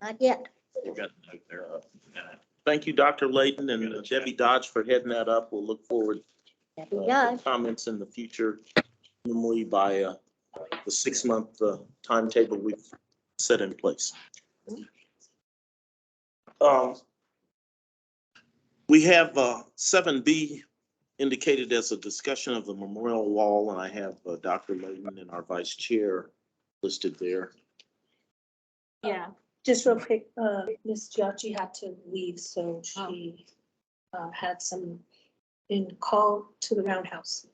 Speaker 8: Not yet.
Speaker 4: You got a note there.
Speaker 1: Thank you, Dr. Layden and Debbie Dodge for heading that up. We'll look forward
Speaker 8: Yeah.
Speaker 1: to comments in the future, normally by the 6-month timetable we've set in place. We have 7B indicated as a discussion of the memorial wall, and I have Dr. Layden and our vice chair listed there.
Speaker 3: Yeah.
Speaker 2: Just real quick, Ms. Giacchi had to leave, so she had some call to the roundhouse.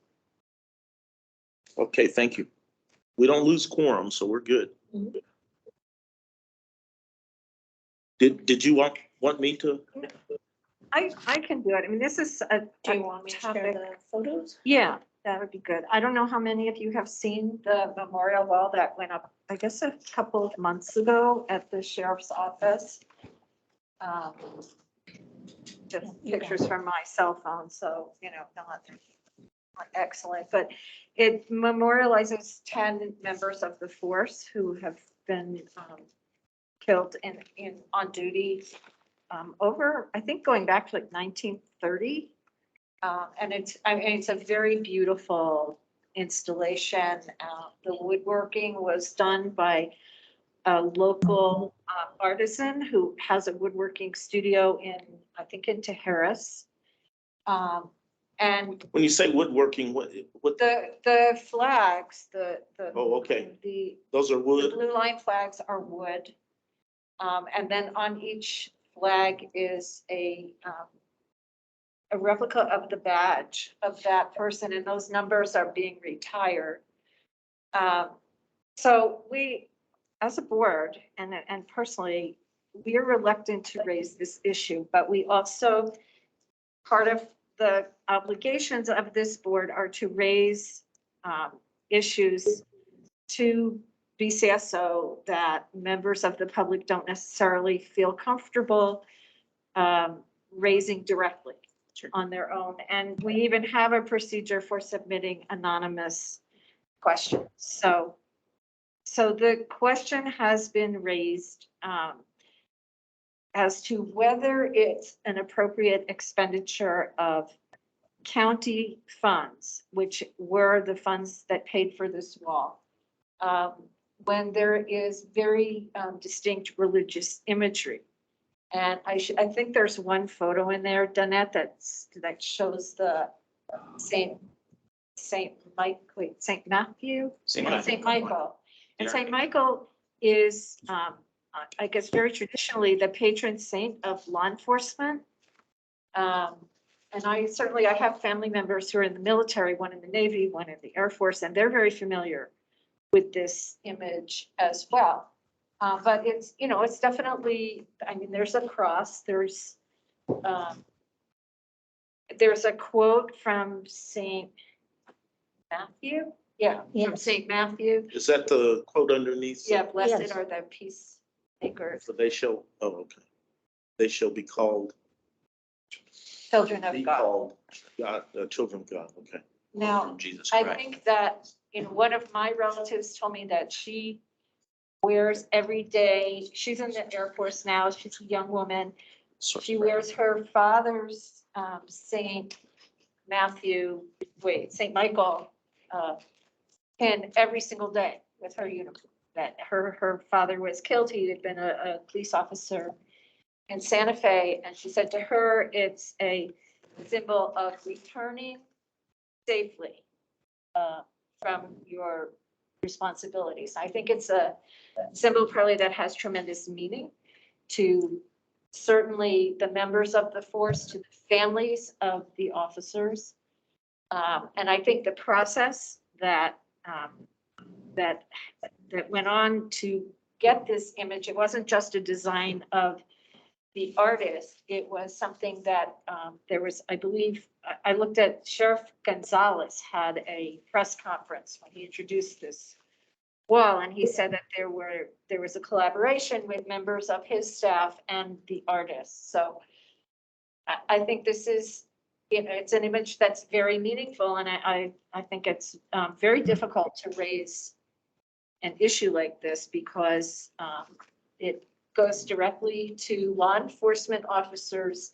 Speaker 1: Okay, thank you. We don't lose quorum, so we're good.
Speaker 2: Mhm.
Speaker 1: Did you want me to?
Speaker 3: I can do it. I mean, this is a.
Speaker 2: Do you want me to share
Speaker 3: topic-
Speaker 2: the photos?
Speaker 3: Yeah, that would be good. I don't know how many of you have seen the memorial wall that went up, I guess, a couple of months ago at the sheriff's office. Just pictures from my cell phone, so, not excellent, but it memorializes 10 members of the force who have been killed on duty over, I think, going back to like 1930. And it's a very beautiful installation. The woodworking was done by a local artisan who has a woodworking studio I think in Harris. And
Speaker 1: When you say woodworking, what?
Speaker 3: the flags,
Speaker 1: Oh, okay.
Speaker 3: the
Speaker 1: Those are
Speaker 3: the
Speaker 1: wood?
Speaker 3: blue line flags are wood. And then on each flag is a replica of the badge of that person, and those numbers are being retired. So we, as a board and personally, we are reluctant to raise this issue, but we also, part of the obligations of this board are to raise issues to BCSO that members of the public don't necessarily feel comfortable raising directly on their own. And we even have a procedure for submitting anonymous questions. So the question has been raised as to whether it's an appropriate expenditure of county funds, which were the funds that paid for this wall, when there is very distinct religious imagery. And I think there's one photo in there, Danette, that shows the Saint Matthew.
Speaker 11: Saint Michael.
Speaker 3: Saint Michael. And Saint Michael is, I guess, very traditionally the patron saint of law enforcement. And I have family members who are in the military, one in the Navy, one in the Air Force, and they're very familiar with this image as well. But it's definitely, I mean, there's a cross, there's a quote from Saint Matthew. Yeah, from
Speaker 8: Yes.
Speaker 3: Saint Matthew.
Speaker 1: Is that the quote underneath?
Speaker 3: Yeah, blessed
Speaker 8: Yes.
Speaker 3: are the peacemakers,
Speaker 1: So they shall, oh, okay. They shall be called.
Speaker 3: children of
Speaker 1: Be
Speaker 3: God.
Speaker 1: called God, children of God, okay.
Speaker 3: Now,
Speaker 1: From Jesus
Speaker 3: I
Speaker 1: Christ.
Speaker 3: think that, one of my relatives told me that she wears every day, she's in the Air Force now, she's a young woman. She wears her father's Saint Michael pin every single day with her uniform. That her father was killed, he had been a police officer in Santa Fe, and she said to her, it's a symbol of returning safely from your responsibilities. I think it's a symbol probably that has tremendous meaning to certainly the members of the force, to the families of the officers. And I think the process that went on to get this image, it wasn't just a design of the artist, it was something that there was, I believe, I looked at Sheriff Gonzalez had a press conference when he introduced this wall, and he said that there was a collaboration with members of his staff and the artist. So I think this is, it's an image that's very meaningful, and I think it's very difficult to raise an issue like this because it goes directly to law enforcement officers'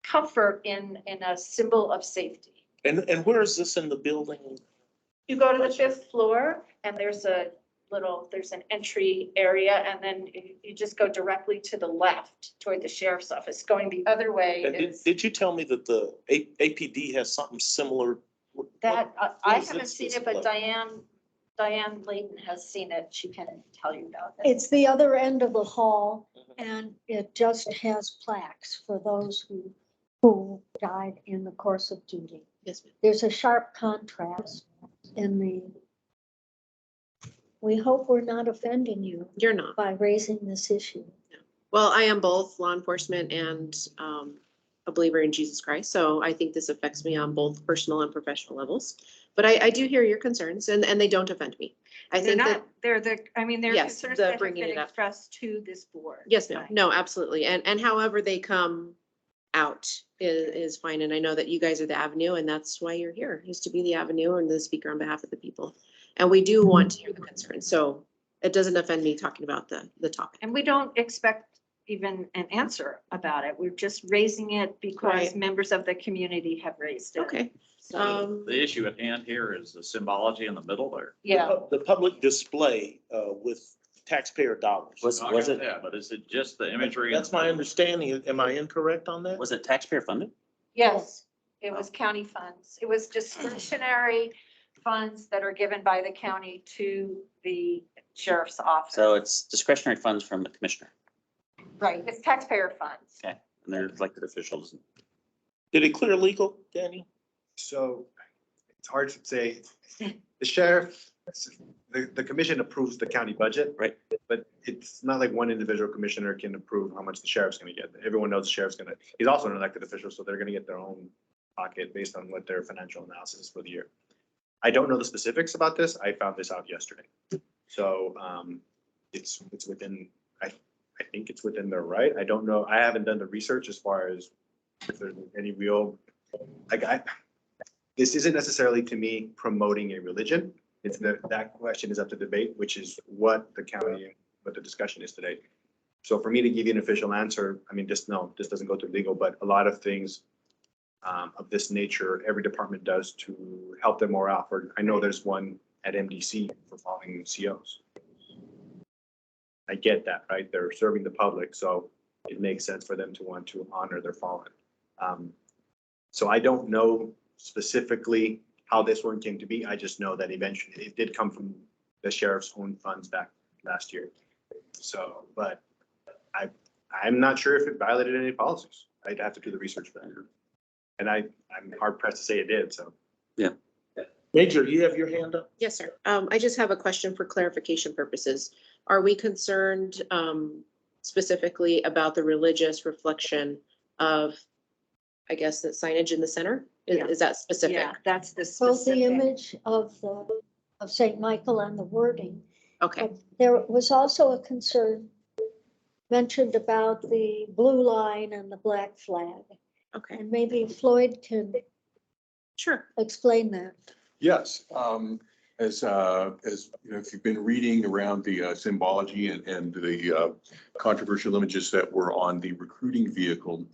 Speaker 3: comfort in a symbol of safety.
Speaker 1: And where is this in the building?
Speaker 3: You go to the 5th floor and there's an entry area, and then you just go directly to the left toward the sheriff's office. Going the other way
Speaker 1: And
Speaker 3: is
Speaker 1: did you tell me that the APD has something similar?
Speaker 3: that,
Speaker 1: what
Speaker 3: I
Speaker 1: is
Speaker 3: haven't
Speaker 1: this
Speaker 3: seen it, but
Speaker 1: display?
Speaker 3: Diane Layden has seen it. She can tell you about it.
Speaker 8: It's the other end of the hall, and it just has plaques for those who died in the course of duty.
Speaker 6: Yes, ma'am.
Speaker 8: There's a sharp contrast in the, we hope we're not offending you
Speaker 6: You're not.
Speaker 8: by raising this issue.
Speaker 6: Well, I am both law enforcement and a believer in Jesus Christ. So I think this affects me on both personal and professional levels. But I do hear your concerns and they don't offend me. I
Speaker 3: They're
Speaker 6: think that,
Speaker 3: not, they're the, I mean, they're
Speaker 6: Yes,
Speaker 3: concerns
Speaker 6: the
Speaker 3: that have
Speaker 6: bringing
Speaker 3: been
Speaker 6: it up.
Speaker 3: expressed to this board.
Speaker 6: yes, ma'am.
Speaker 3: Right.
Speaker 6: No, absolutely. And however they come out is fine. And I know that you guys are the avenue and that's why you're here, is to be the avenue and the speaker on behalf of the people. And we do want to hear the concerns. So it doesn't offend me talking about the topic.
Speaker 3: And we don't expect even an answer about it. We're just raising it because
Speaker 6: Right.
Speaker 3: members of the community have raised it.
Speaker 6: Okay.
Speaker 3: So,
Speaker 4: The issue at hand here is the symbology in the middle there.
Speaker 3: yeah.
Speaker 1: The public display with taxpayer dollars.
Speaker 11: Was it,
Speaker 4: Yeah, but is it just the imagery?
Speaker 1: That's my understanding. Am I incorrect on that?
Speaker 11: was it taxpayer funded?
Speaker 3: Yes, it was county funds. It was discretionary funds that are given by the county to the sheriff's office.
Speaker 11: So it's discretionary funds from the commissioner,
Speaker 3: Right, it's taxpayer funds.
Speaker 11: and they're elected officials.
Speaker 1: Did it clear legal, Daniel?
Speaker 10: So it's hard to say. The sheriff, the commission approves the county budget.
Speaker 11: Right.
Speaker 10: But it's not like one individual commissioner can approve how much the sheriff's gonna get. Everyone knows the sheriff's gonna, he's also an elected official, so they're gonna get their own pocket based on what their financial analysis is for the year. I don't know the specifics about this. I found this out yesterday. So it's within, I think it's within their right. I don't know. I haven't done the research as far as if there's any real, this isn't necessarily to me promoting a religion. It's that question is up to debate, which is what the county, what the discussion is today. So for me to give you an official answer, I mean, just no, this doesn't go through legal, but a lot of things of this nature, every department does to help their morale. I know there's one at MDC for following COs. I get that, right? They're serving the public, so it makes sense for them to want to honor their fallen. So I don't know specifically how this one came to be. I just know that eventually it did come from the sheriff's own funds back last year. So, but I'm not sure if it violated any policies. I'd have to do the research for that. And I'm hard pressed to say it did, so.
Speaker 1: Major, you have your hand up?
Speaker 6: Yes, sir. I just have a question for clarification purposes. Are we concerned specifically about the religious reflection of, I guess, the signage in the center?
Speaker 3: Yeah.
Speaker 6: Is that specific?
Speaker 3: Yeah, that's the
Speaker 8: Both
Speaker 3: specific.
Speaker 8: the image of Saint Michael and the wording.
Speaker 6: Okay,
Speaker 8: But there was also a concern mentioned about the blue line and the black flag.
Speaker 6: okay,
Speaker 8: And maybe Floyd can
Speaker 6: sure.
Speaker 8: explain that.
Speaker 9: Yes, as you know, if you've been reading around the symbology and the controversial images that were on the recruiting vehicle,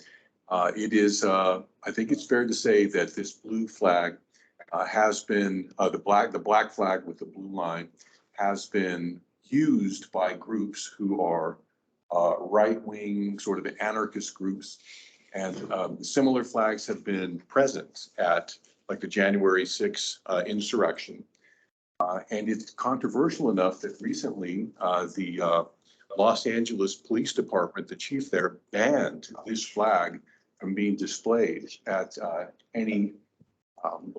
Speaker 9: it is, I think it's fair to say that this blue flag has been, the black flag with the blue line has been used by groups who are right-wing, sort of anarchist groups. And similar flags have been present at like the January 6th insurrection. And it's controversial enough that recently the Los Angeles Police Department, the chief there, banned this flag from being displayed at any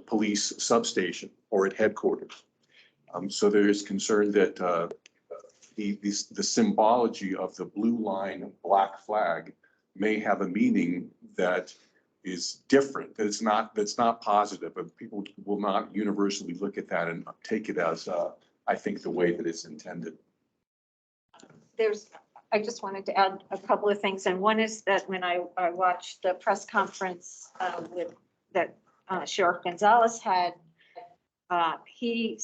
Speaker 9: police substation or at headquarters. So there is concern that the symbology of the blue line black flag may have a meaning that is different, that's not positive, but people will not universally look at that and take it as, I think, the way that it's intended.
Speaker 3: I just wanted to add a couple of things, and one is that when I watched the press conference that Sheriff Gonzalez had, he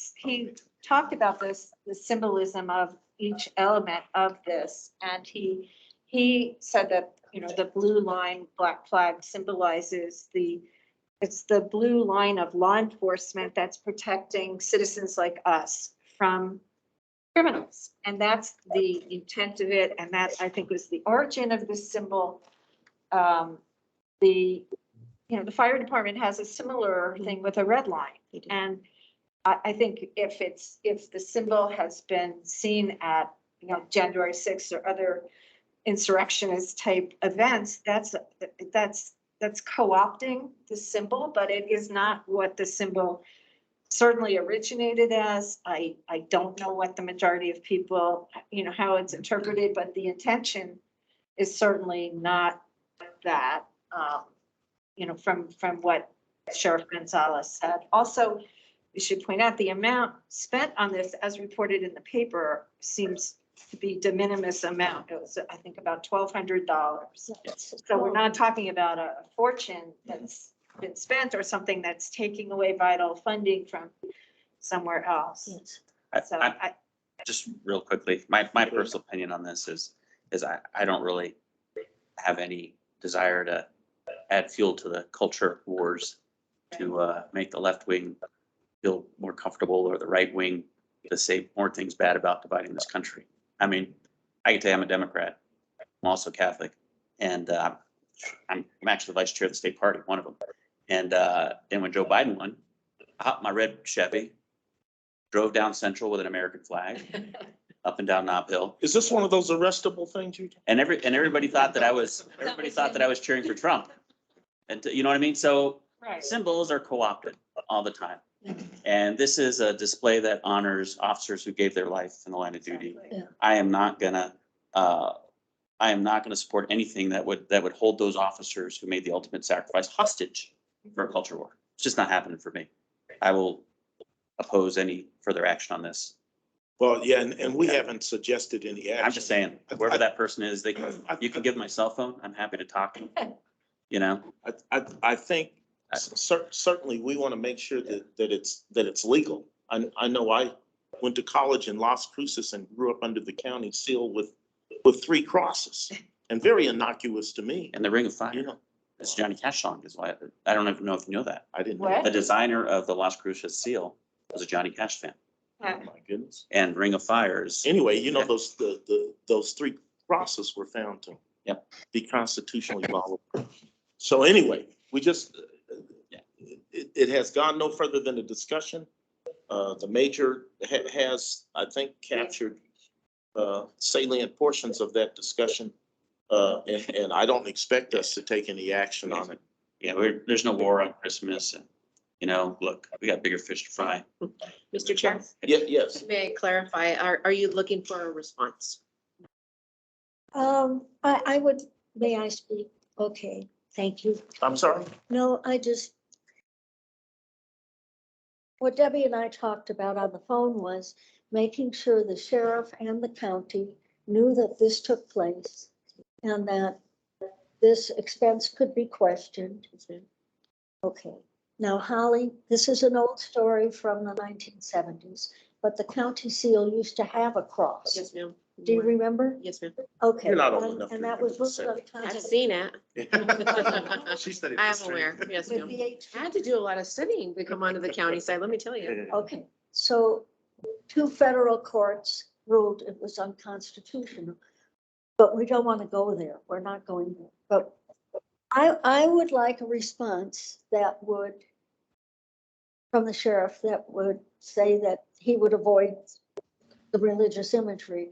Speaker 3: talked about the symbolism of each element of this, and he said that, you know, the blue line, black flag symbolizes it's the blue line of law enforcement that's protecting citizens like us from criminals. And that's the intent of it. And that, I think, was the origin of this symbol. The fire department has a similar thing with a red line. And I think if the symbol has been seen at, you know, January 6th or other insurrectionist type events, that's co-opting the symbol, but it is not what the symbol certainly originated as. I don't know what the majority of people, how it's interpreted, but the intention is certainly not that, from what Sheriff Gonzalez said. Also, we should point out the amount spent on this, as reported in the paper, seems to be de minimis amount. It was, I think, about $1,200. So we're not talking about a fortune that's been spent or something that's taking away vital funding from somewhere else.
Speaker 8: Yes.
Speaker 3: So
Speaker 11: Just real quickly, my personal opinion on this is I don't really have any desire to add fuel to the culture wars to make the left wing feel more comfortable or the right wing to say more things bad about dividing this country. I mean, I can tell you I'm a Democrat. I'm also Catholic, and I'm actually vice chair of the state party, one of them. And when Joe Biden won, I hopped my red Chevy, drove down Central with an American flag, up and down Nob Hill.
Speaker 1: Is this one of those arrestable things you?
Speaker 11: And everybody thought that I was cheering for Trump. And you know what I mean? So
Speaker 3: right.
Speaker 11: symbols are co-opted all the time. And this is a display that honors officers who gave their life in the line of duty.
Speaker 8: Yeah.
Speaker 11: I am not gonna support anything that would hold those officers who made the ultimate sacrifice hostage for a culture war. It's just not happening for me. I will oppose any further action on this.
Speaker 1: Well, yeah, and we haven't suggested any action.
Speaker 11: I'm just saying, whoever that person is, you can give my cell phone. I'm happy to talk to them. You know?
Speaker 1: I think certainly we want to make sure that it's legal. I know I went to college in Las Cruces and grew up under the county seal with 3 crosses, and very innocuous to me.
Speaker 11: And the Ring of Fire.
Speaker 1: You know,
Speaker 11: It's Johnny Cash song is why I don't even know if you know that.
Speaker 1: I didn't know.
Speaker 3: What?
Speaker 11: The designer of the Las Cruces seal was a Johnny Cash fan.
Speaker 1: Oh, my goodness.
Speaker 11: And Ring of Fires.
Speaker 1: Anyway, you know, those 3 crosses were found to
Speaker 11: Yep.
Speaker 1: be constitutionally volatile. So anyway, we just, it has gone no further than a discussion. The major has, I think, captured salient portions of that discussion. And I don't expect us to take any action on it.
Speaker 11: Yeah, there's no war on Christmas, and look, we got bigger fish to fry.
Speaker 6: Mr. Chair,
Speaker 1: Yeah, yes.
Speaker 6: may I clarify, are you looking for a response?
Speaker 8: I would, may I speak? Okay, thank you.
Speaker 1: I'm sorry.
Speaker 8: No, what Debbie and I talked about on the phone was making sure the sheriff and the county knew that this took place and that this expense could be questioned. Okay, now Holly, this is an old story from the 1970s, but the county seal used to have a cross.
Speaker 6: Yes, ma'am.
Speaker 8: Do you remember?
Speaker 6: Yes, ma'am.
Speaker 8: Okay.
Speaker 1: You're not old
Speaker 8: and-
Speaker 1: enough to
Speaker 8: And that
Speaker 1: remember
Speaker 8: was
Speaker 1: the
Speaker 8: moved
Speaker 1: 70s.
Speaker 6: I've seen it.
Speaker 10: She studied
Speaker 6: I am
Speaker 10: history.
Speaker 6: aware. Yes,
Speaker 8: with
Speaker 6: ma'am.
Speaker 8: VH.
Speaker 6: I had to do a lot of studying to come onto the county side, let me tell you.
Speaker 8: Okay, so 2 federal courts ruled it was unconstitutional. But we don't want to go there. We're not going there. But I would like a response that would, from the sheriff, that would say that he would avoid the religious imagery.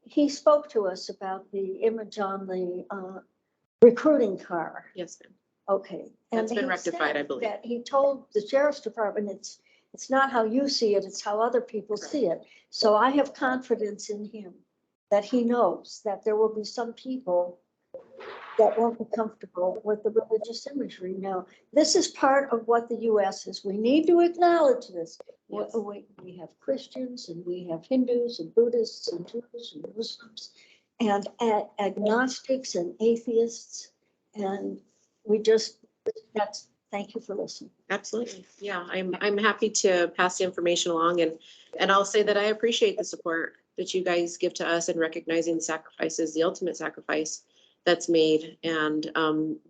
Speaker 8: He spoke to us about the image on the recruiting car.
Speaker 6: Yes, ma'am.
Speaker 8: Okay.
Speaker 6: That's been
Speaker 8: he
Speaker 6: rectified, I
Speaker 8: said
Speaker 6: believe.
Speaker 8: That he told the sheriff's department, it's not how you see it, it's how other people see it. So I have confidence in him that he knows that there will be some people that won't be comfortable with the religious imagery. Now, this is part of what the US is. We need to acknowledge this.
Speaker 6: Yes.
Speaker 8: We have Christians and we have Hindus and Buddhists and Jews and Muslims and agnostics and atheists. And thank you for listening.
Speaker 6: Absolutely. Yeah, I'm happy to pass the information along, and I'll say that I appreciate the support that you guys give to us in recognizing the sacrifices, the ultimate sacrifice that's made, and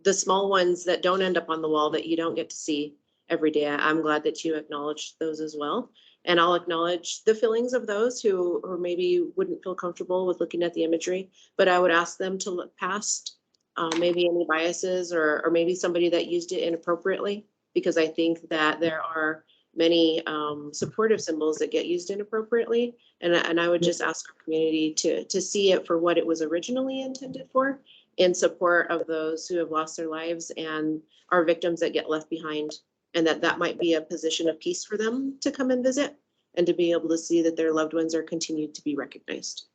Speaker 6: the small ones that don't end up on the wall that you don't get to see every day. I'm glad that you acknowledge those as well. And I'll acknowledge the feelings of those who maybe wouldn't feel comfortable with looking at the imagery, but I would ask them to look past maybe any biases or maybe somebody that used it inappropriately, because I think that there are many supportive symbols that get used inappropriately. And I would just ask our community to see it for what it was originally intended for, in support of those who have lost their lives and are victims that get left behind and that might be a position of peace for them to come and visit and to be able to see that their loved ones are continued to be recognized.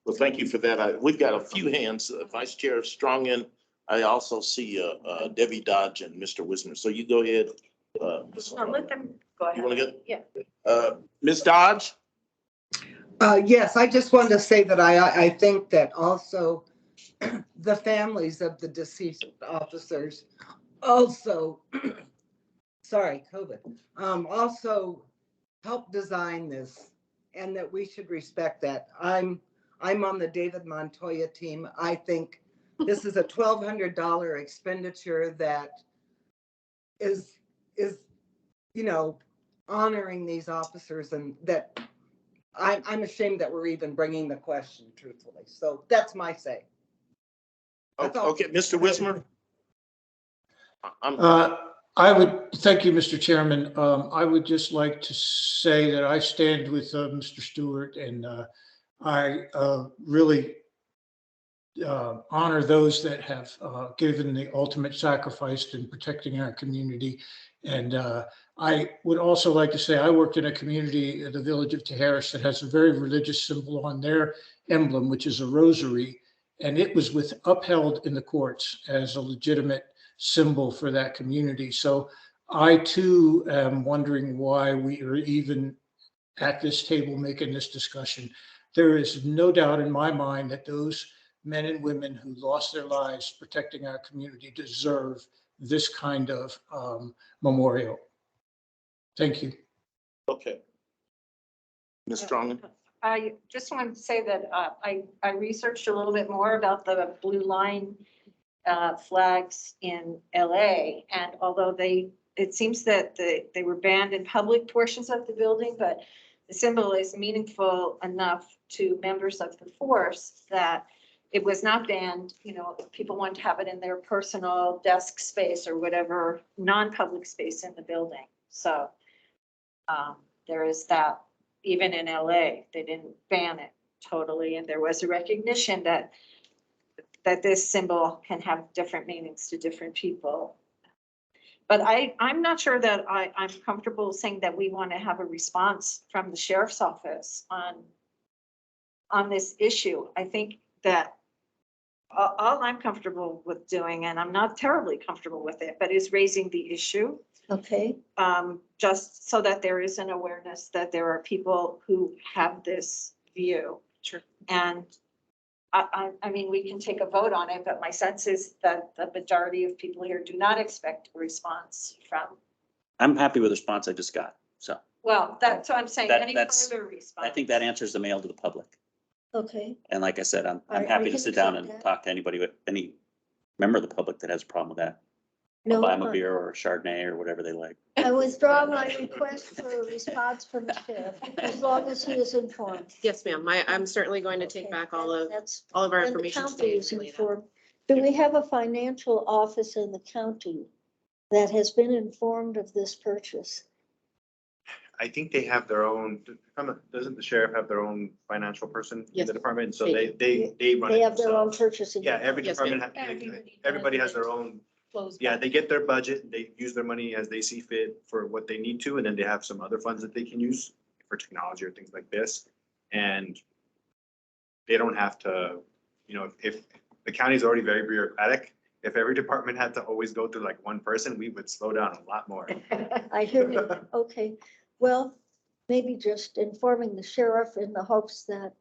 Speaker 1: Well, thank you for that. We've got a few hands. Vice Chair Strongin. I also see Debbie Dodge and Mr. Wisner. So you go ahead. Ms.
Speaker 3: No, let them go ahead.
Speaker 1: You want to get?
Speaker 3: Yeah.
Speaker 1: Ms. Dodge?
Speaker 12: Yes, I just wanted to say that I think that also the families of the deceased officers also, sorry, COVID, also helped design this, and that we should respect that. I'm on the David Montoya team. I think this is a $1,200 expenditure that is, you know, honoring these officers, and that I'm ashamed that we're even bringing the question truthfully. So that's my say. That's all.
Speaker 1: Okay, Mr. Wismer?
Speaker 5: I would, thank you, Mr. Chairman. I would just like to say that I stand with Mr. Stewart, and I really honor those that have given the ultimate sacrifice in protecting our community. And I would also like to say I worked in a community, the village of Tejares, that has a very religious symbol on their emblem, which is a rosary, and it was upheld in the courts as a legitimate symbol for that community. So I too am wondering why we are even at this table making this discussion. There is no doubt in my mind that those men and women who lost their lives protecting our community deserve this kind of memorial. Thank you.
Speaker 1: Okay. Ms. Strongin?
Speaker 3: I just wanted to say that I researched a little bit more about the Blue Line flags in LA. And although it seems that they were banned in public portions of the building, but the symbol is meaningful enough to members of the force that it was not banned. You know, if people want to have it in their personal desk space or whatever non-public space in the building. So there is that. Even in LA, they didn't ban it totally, and there was a recognition that this symbol can have different meanings to different people. But I'm not sure that I'm comfortable saying that we want to have a response from the sheriff's office on this issue. I think that all I'm comfortable with doing, and I'm not terribly comfortable with it, but is raising the issue.
Speaker 8: Okay,
Speaker 3: Just so that there is an awareness that there are people who have this view.
Speaker 6: Sure.
Speaker 3: And I mean, we can take a vote on it, but my sense is that the majority of people here do not expect a response from.
Speaker 11: I'm happy with the response I just got. So
Speaker 3: Well, that's what I'm saying. Any
Speaker 11: That's-
Speaker 3: further response?
Speaker 11: I think that answers the mail to the public.
Speaker 8: okay.
Speaker 11: And like I said, I'm
Speaker 8: I
Speaker 11: happy to
Speaker 8: can
Speaker 11: sit down and
Speaker 8: accept that.
Speaker 11: talk to anybody, any member of the public that has a problem with that.
Speaker 8: No,
Speaker 11: I'll buy them a beer or a Chardonnay or whatever they like.
Speaker 8: I withdraw my request for a response from the sheriff, as long as he is informed.
Speaker 6: Yes, ma'am. I'm certainly going to take
Speaker 8: Okay,
Speaker 6: back all of
Speaker 8: that's-
Speaker 6: our
Speaker 8: and the
Speaker 6: information
Speaker 8: county
Speaker 6: today.
Speaker 8: is
Speaker 6: and relay that.
Speaker 8: informed. Do we have a financial office in the county that has been informed of this purchase?
Speaker 10: I think they have their own, doesn't the sheriff have their own financial person in
Speaker 6: Yes.
Speaker 10: the department? So
Speaker 6: They
Speaker 10: they run it
Speaker 8: They have their own
Speaker 10: themselves.
Speaker 8: purchasing.
Speaker 10: Yeah, every
Speaker 6: Yes,
Speaker 10: department, everybody has their own. Yeah, they get their budget, they use their money as they see fit for what they need to, and then they have some other funds that they can use for technology or things like this. And they don't have to, you know, if the county is already very bureaucratic, if every department had to always go through like one person, we would slow down a lot more.
Speaker 8: I hear you. Okay, well, maybe just informing the sheriff in the hopes that,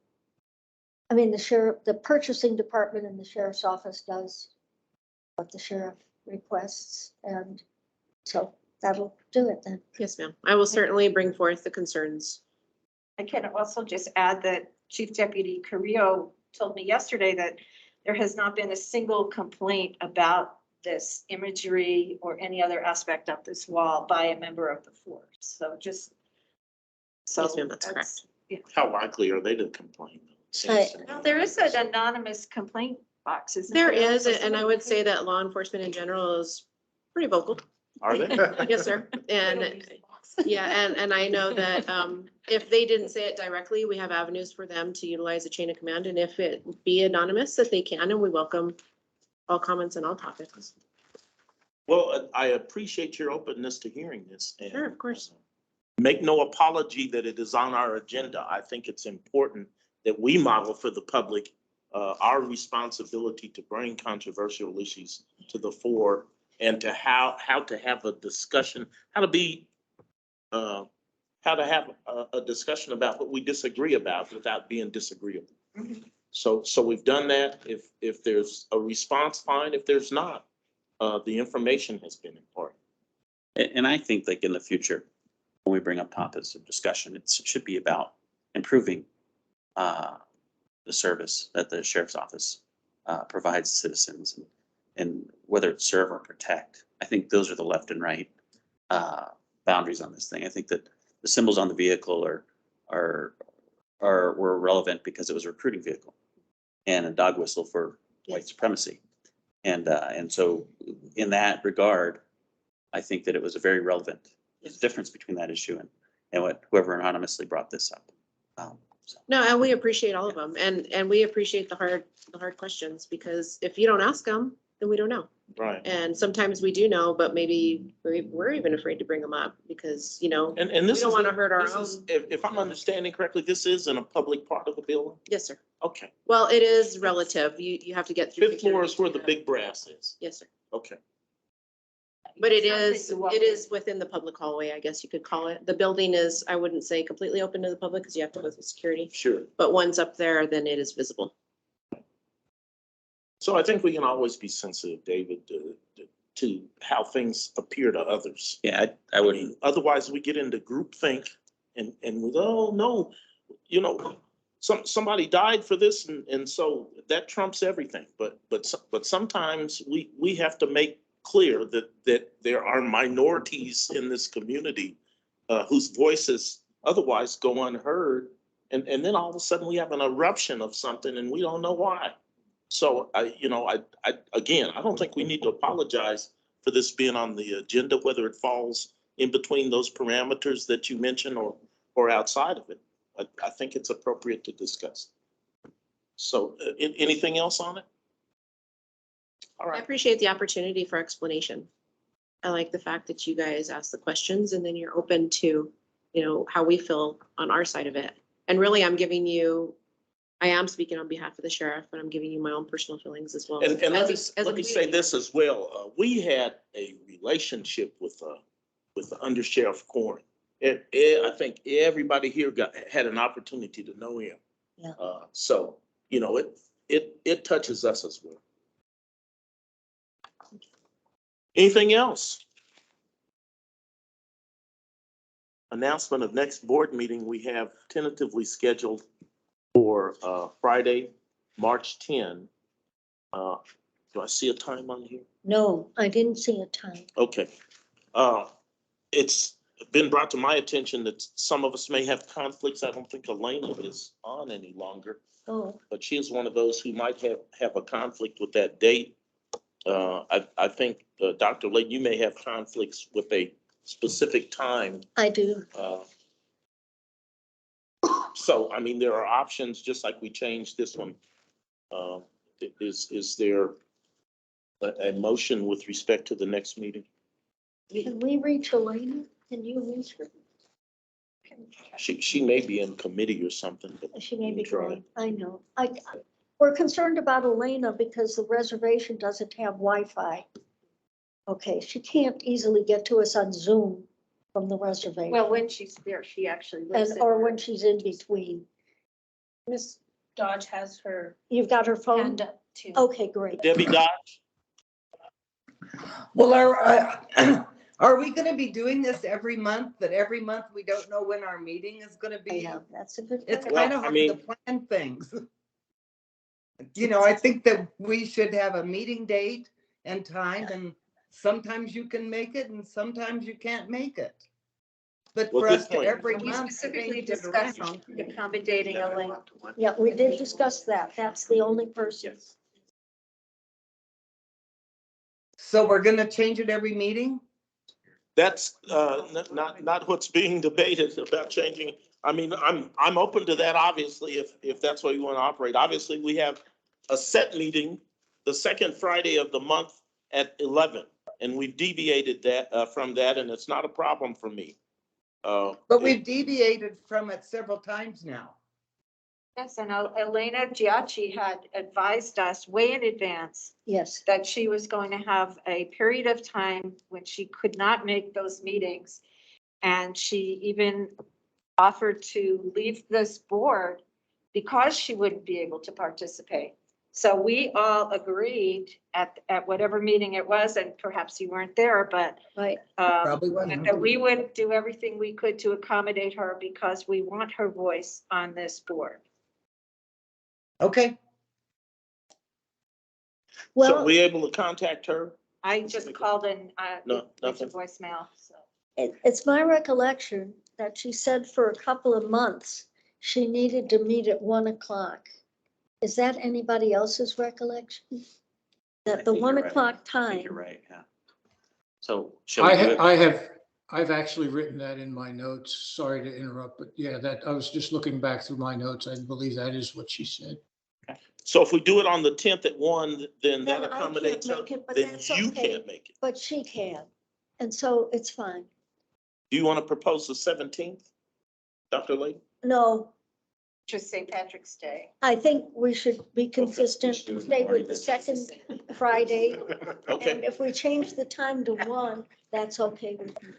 Speaker 8: I mean, the sheriff, the purchasing department in the sheriff's office does what the sheriff requests, and so that'll do it then.
Speaker 6: Yes, ma'am. I will certainly bring forth the concerns.
Speaker 3: I can also just add that Chief Deputy Carrillo told me yesterday that there has not been a single complaint about this imagery or any other aspect of this wall by a member of the force. So just. So
Speaker 6: Yes, ma'am, that's correct.
Speaker 1: How likely are they to complain?
Speaker 3: Well, there is an anonymous complaint box, isn't
Speaker 6: There
Speaker 3: there?
Speaker 6: is, and I would say that law enforcement in general is pretty vocal.
Speaker 1: Are they?
Speaker 6: Yes, sir. And yeah, and I know that if they didn't say it directly, we have avenues for them to utilize a chain of command. And if it be anonymous, that they can, and we welcome all comments and all topics.
Speaker 1: Well, I appreciate your openness to hearing this. And
Speaker 6: Sure, of course.
Speaker 1: make no apology that it is on our agenda. I think it's important that we model for the public our responsibility to bring controversial issues to the fore and to how to have a discussion, how to have a discussion about what we disagree about without being disagreeable. So we've done that. If there's a response, fine. If there's not, the information has been important.
Speaker 11: And I think like in the future, when we bring up topics of discussion, it should be about improving the service that the sheriff's office provides citizens, and whether it's serve or protect. I think those are the left and right boundaries on this thing. I think that the symbols on the vehicle were relevant because it was a recruiting vehicle and a dog whistle for white supremacy. And so in that regard, I think that it was a very relevant difference between that issue and what whoever anonymously brought this up.
Speaker 6: No, and we appreciate all of them, and we appreciate the hard questions, because if you don't ask them, then we don't know.
Speaker 1: Right.
Speaker 6: And sometimes we do know, but maybe we're even afraid to bring them up because,
Speaker 1: And
Speaker 6: we
Speaker 1: this
Speaker 6: don't
Speaker 1: is,
Speaker 6: want to hurt our
Speaker 1: this
Speaker 6: own.
Speaker 1: is, if I'm understanding correctly, this is in a public part of the building?
Speaker 6: Yes, sir.
Speaker 1: Okay.
Speaker 6: Well, it is relative. You have to get through.
Speaker 1: Fifth floor is where the
Speaker 6: security.
Speaker 1: big brass is.
Speaker 6: Yes, sir.
Speaker 1: Okay.
Speaker 6: But it is within the public hallway, I guess you could call it. The building is, I wouldn't say completely open to the public because you have to go through security.
Speaker 1: Sure.
Speaker 6: But once up there, then it is visible.
Speaker 1: So I think we can always be sensitive, David, to how things appear to others.
Speaker 11: Yeah, I would.
Speaker 1: mean, otherwise we get into groupthink and with, oh, no, somebody died for this. And so that trumps everything. But sometimes we have to make clear that there are minorities in this community whose voices otherwise go unheard. And then all of a sudden we have an eruption of something and we don't know why. So again, I don't think we need to apologize for this being on the agenda, whether it falls in between those parameters that you mentioned or outside of it. I think it's appropriate to discuss. So anything else on it? All
Speaker 6: I
Speaker 1: right.
Speaker 6: appreciate the opportunity for explanation. I like the fact that you guys ask the questions and then you're open to, how we feel on our side of it. And really, I am speaking on behalf of the sheriff, but I'm giving you my own personal feelings as well.
Speaker 1: And let me
Speaker 6: as a
Speaker 1: say
Speaker 6: community.
Speaker 1: this as well. We had a relationship with the Undersheriff Corn. I think everybody here had an opportunity to know him.
Speaker 8: Yeah.
Speaker 1: So, it touches us as well. Anything else? Announcement of next board meeting we have tentatively scheduled for Friday, March 10. Do I see a time on here?
Speaker 8: No, I didn't see a time.
Speaker 1: Okay. It's been brought to my attention that some of us may have conflicts. I don't think Elena is on any longer,
Speaker 8: Oh,
Speaker 1: but she is one of those who might have a conflict with that date. I think, Dr. Layden, you may have conflicts with a specific time.
Speaker 8: I do.
Speaker 1: So, I mean, there are options, just like we changed this one. Is there a motion with respect to the next meeting?
Speaker 8: Can we reach Elena? Can you reach her?
Speaker 1: She may be in committee or something, but
Speaker 8: She may be
Speaker 1: Try.
Speaker 8: gone. I know. We're concerned about Elena because the reservation doesn't have Wi-Fi. Okay, she can't easily get to us on Zoom from the reservation.
Speaker 3: Well, when she's there, she actually lives.
Speaker 8: Or when she's in between.
Speaker 2: Miss Dodge has her
Speaker 8: You've got her phone?
Speaker 2: hand up too.
Speaker 8: Okay, great.
Speaker 1: Debbie Dodge?
Speaker 12: Well, are we gonna be doing this every month, that every month we don't know when our meeting is gonna be?
Speaker 8: Yeah, that's a good.
Speaker 12: It's
Speaker 8: point.
Speaker 12: kind of
Speaker 1: Well, I
Speaker 12: hard
Speaker 1: mean-
Speaker 12: to plan things. I think that we should have a meeting date and time, and sometimes you can make it and sometimes you can't make it. But
Speaker 1: Well,
Speaker 12: for
Speaker 1: good
Speaker 12: us to
Speaker 1: point.
Speaker 12: every
Speaker 3: We
Speaker 12: month
Speaker 3: specifically
Speaker 12: change it
Speaker 3: discussed
Speaker 12: around.
Speaker 3: accommodating a link.
Speaker 8: Yeah, we did discuss that. That's the only person.
Speaker 1: Yes.
Speaker 12: So we're gonna change it every meeting?
Speaker 1: That's not what's being debated about changing. I mean, I'm open to that, obviously, if that's what you want to operate. Obviously, we have a set meeting the second Friday of the month at 11. and we've deviated that, from that, and it's not a problem for me.
Speaker 12: But we've deviated from it several times now.
Speaker 3: Yes, and Elena Giacchi had advised us way in advance
Speaker 8: Yes,
Speaker 3: that she was going to have a period of time when she could not make those meetings. And she even offered to leave this board because she wouldn't be able to participate. So we all agreed at whatever meeting it was, and perhaps you weren't there, but
Speaker 8: right.
Speaker 12: Probably wasn't.
Speaker 3: that we would do everything we could to accommodate her because we want her voice on this board.
Speaker 12: Okay,
Speaker 1: So
Speaker 8: Well,
Speaker 1: we able to contact her?
Speaker 3: I just called and
Speaker 1: No,
Speaker 3: left a
Speaker 1: nothing.
Speaker 3: voicemail, so.
Speaker 8: it's my recollection that she said for a couple of months, she needed to meet at 1 o'clock. Is that anybody else's recollection?
Speaker 11: I
Speaker 8: That the
Speaker 11: think
Speaker 8: 1
Speaker 11: you're right.
Speaker 8: o'clock
Speaker 11: I think you're
Speaker 8: time?
Speaker 11: right, yeah. So shall we do it?
Speaker 5: I've actually written that in my notes. Sorry to interrupt, but yeah, that, I was just looking back through my notes. I believe that is what she said.
Speaker 1: So if we do it on the 10th at 1, then that
Speaker 8: Then I can't
Speaker 1: accommodates her,
Speaker 8: make it, but
Speaker 1: then
Speaker 8: that's
Speaker 1: you
Speaker 8: okay.
Speaker 1: can't make it.
Speaker 8: But she can, and so it's fine.
Speaker 1: Do you want to propose the 17th, Dr. Layden?
Speaker 8: No,
Speaker 3: Just St. Patrick's Day.
Speaker 8: I think we should be consistent,
Speaker 11: should do it in the
Speaker 8: stay
Speaker 11: morning
Speaker 8: with the
Speaker 11: then.
Speaker 8: second Friday. And
Speaker 1: Okay,
Speaker 8: if we change the time to 1, that's okay with me.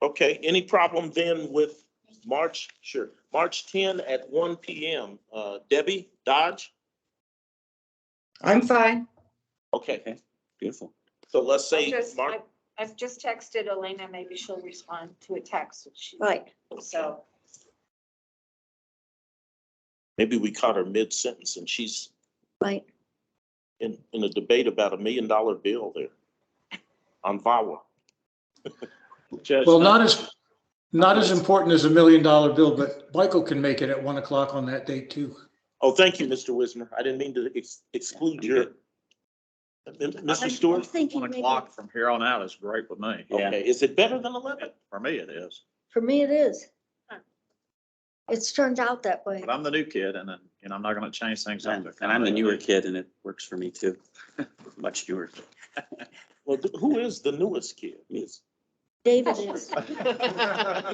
Speaker 1: okay. Any problem then with March? Sure. March 10 at 1 PM. Debbie Dodge?
Speaker 12: I'm fine.
Speaker 1: Okay,
Speaker 11: Beautiful.
Speaker 1: so let's say March.
Speaker 3: I've just texted Elena, maybe she'll respond to a text.
Speaker 8: Right.
Speaker 3: So,
Speaker 1: Maybe we caught her mid-sentence and she's
Speaker 8: Right.
Speaker 1: in a debate about $1 million bill there on VAWA.
Speaker 4: Judge,
Speaker 5: Well, not as important as $1 million bill, but Michael can make it at 1 o'clock on that date too.
Speaker 1: Oh, thank you, Mr. Wismer. I didn't mean to exclude your. Mr.
Speaker 8: I'm
Speaker 1: Stewart?
Speaker 8: thinking
Speaker 4: 1
Speaker 8: maybe,
Speaker 4: o'clock from here on out is great with me.
Speaker 11: Yeah.
Speaker 1: Okay, is it better than 11?
Speaker 4: For me, it is.
Speaker 8: for me it is. It's turned out that way.
Speaker 4: But I'm the new kid and then, I'm not gonna change things up.
Speaker 11: And I'm the newer kid and it works for me too. Much newer.
Speaker 1: Well, who is the newest kid? Is
Speaker 8: David is.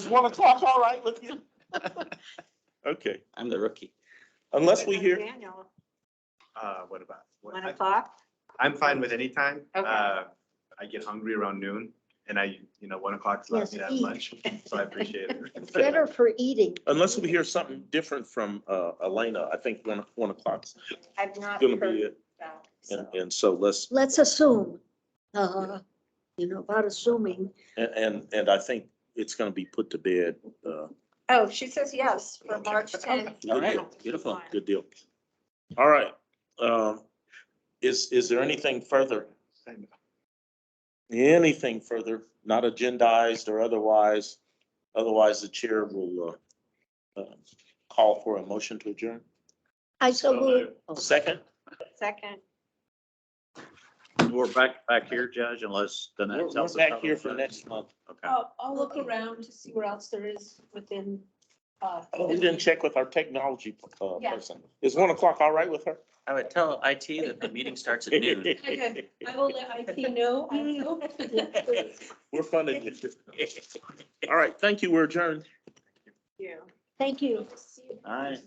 Speaker 1: 1 o'clock all right with you? Okay,
Speaker 11: I'm the rookie.
Speaker 1: unless we hear,
Speaker 3: Daniel,
Speaker 10: What about?
Speaker 3: 1 o'clock?
Speaker 10: I'm fine with any time.
Speaker 3: Okay.
Speaker 10: I get hungry around noon and 1 o'clock's
Speaker 8: Yes,
Speaker 10: last me to have
Speaker 8: eat.
Speaker 10: lunch, so I appreciate it.
Speaker 8: It's better for eating.
Speaker 1: unless we hear something different from Elena, I think 1 o'clock's
Speaker 3: I've not
Speaker 1: gonna be
Speaker 3: heard
Speaker 1: it.
Speaker 3: that.
Speaker 1: And so
Speaker 8: Let's assume, about assuming.
Speaker 1: and I think it's gonna be put to bed.
Speaker 3: Oh, she says yes for March 10th.
Speaker 11: All right, beautiful.
Speaker 1: Good deal. All right. Is there anything further? Anything further, not agendized or otherwise? Otherwise, the chair will call for a motion to adjourn.
Speaker 8: I so move.
Speaker 1: Second?
Speaker 3: Second.
Speaker 4: We're back here, Judge, unless the
Speaker 1: We're
Speaker 4: next tells us.
Speaker 1: back here for next month.
Speaker 4: Okay.
Speaker 2: I'll look around to see where else there is within.
Speaker 1: We didn't check with our technology
Speaker 2: Yeah.
Speaker 1: person. Is 1 o'clock all right with her?
Speaker 11: I would tell IT that the meeting starts at noon.
Speaker 2: Okay, I will let IT know.
Speaker 1: We're funding it. All right, thank you. We're adjourned.
Speaker 3: Yeah.
Speaker 8: Thank you.
Speaker 11: All right.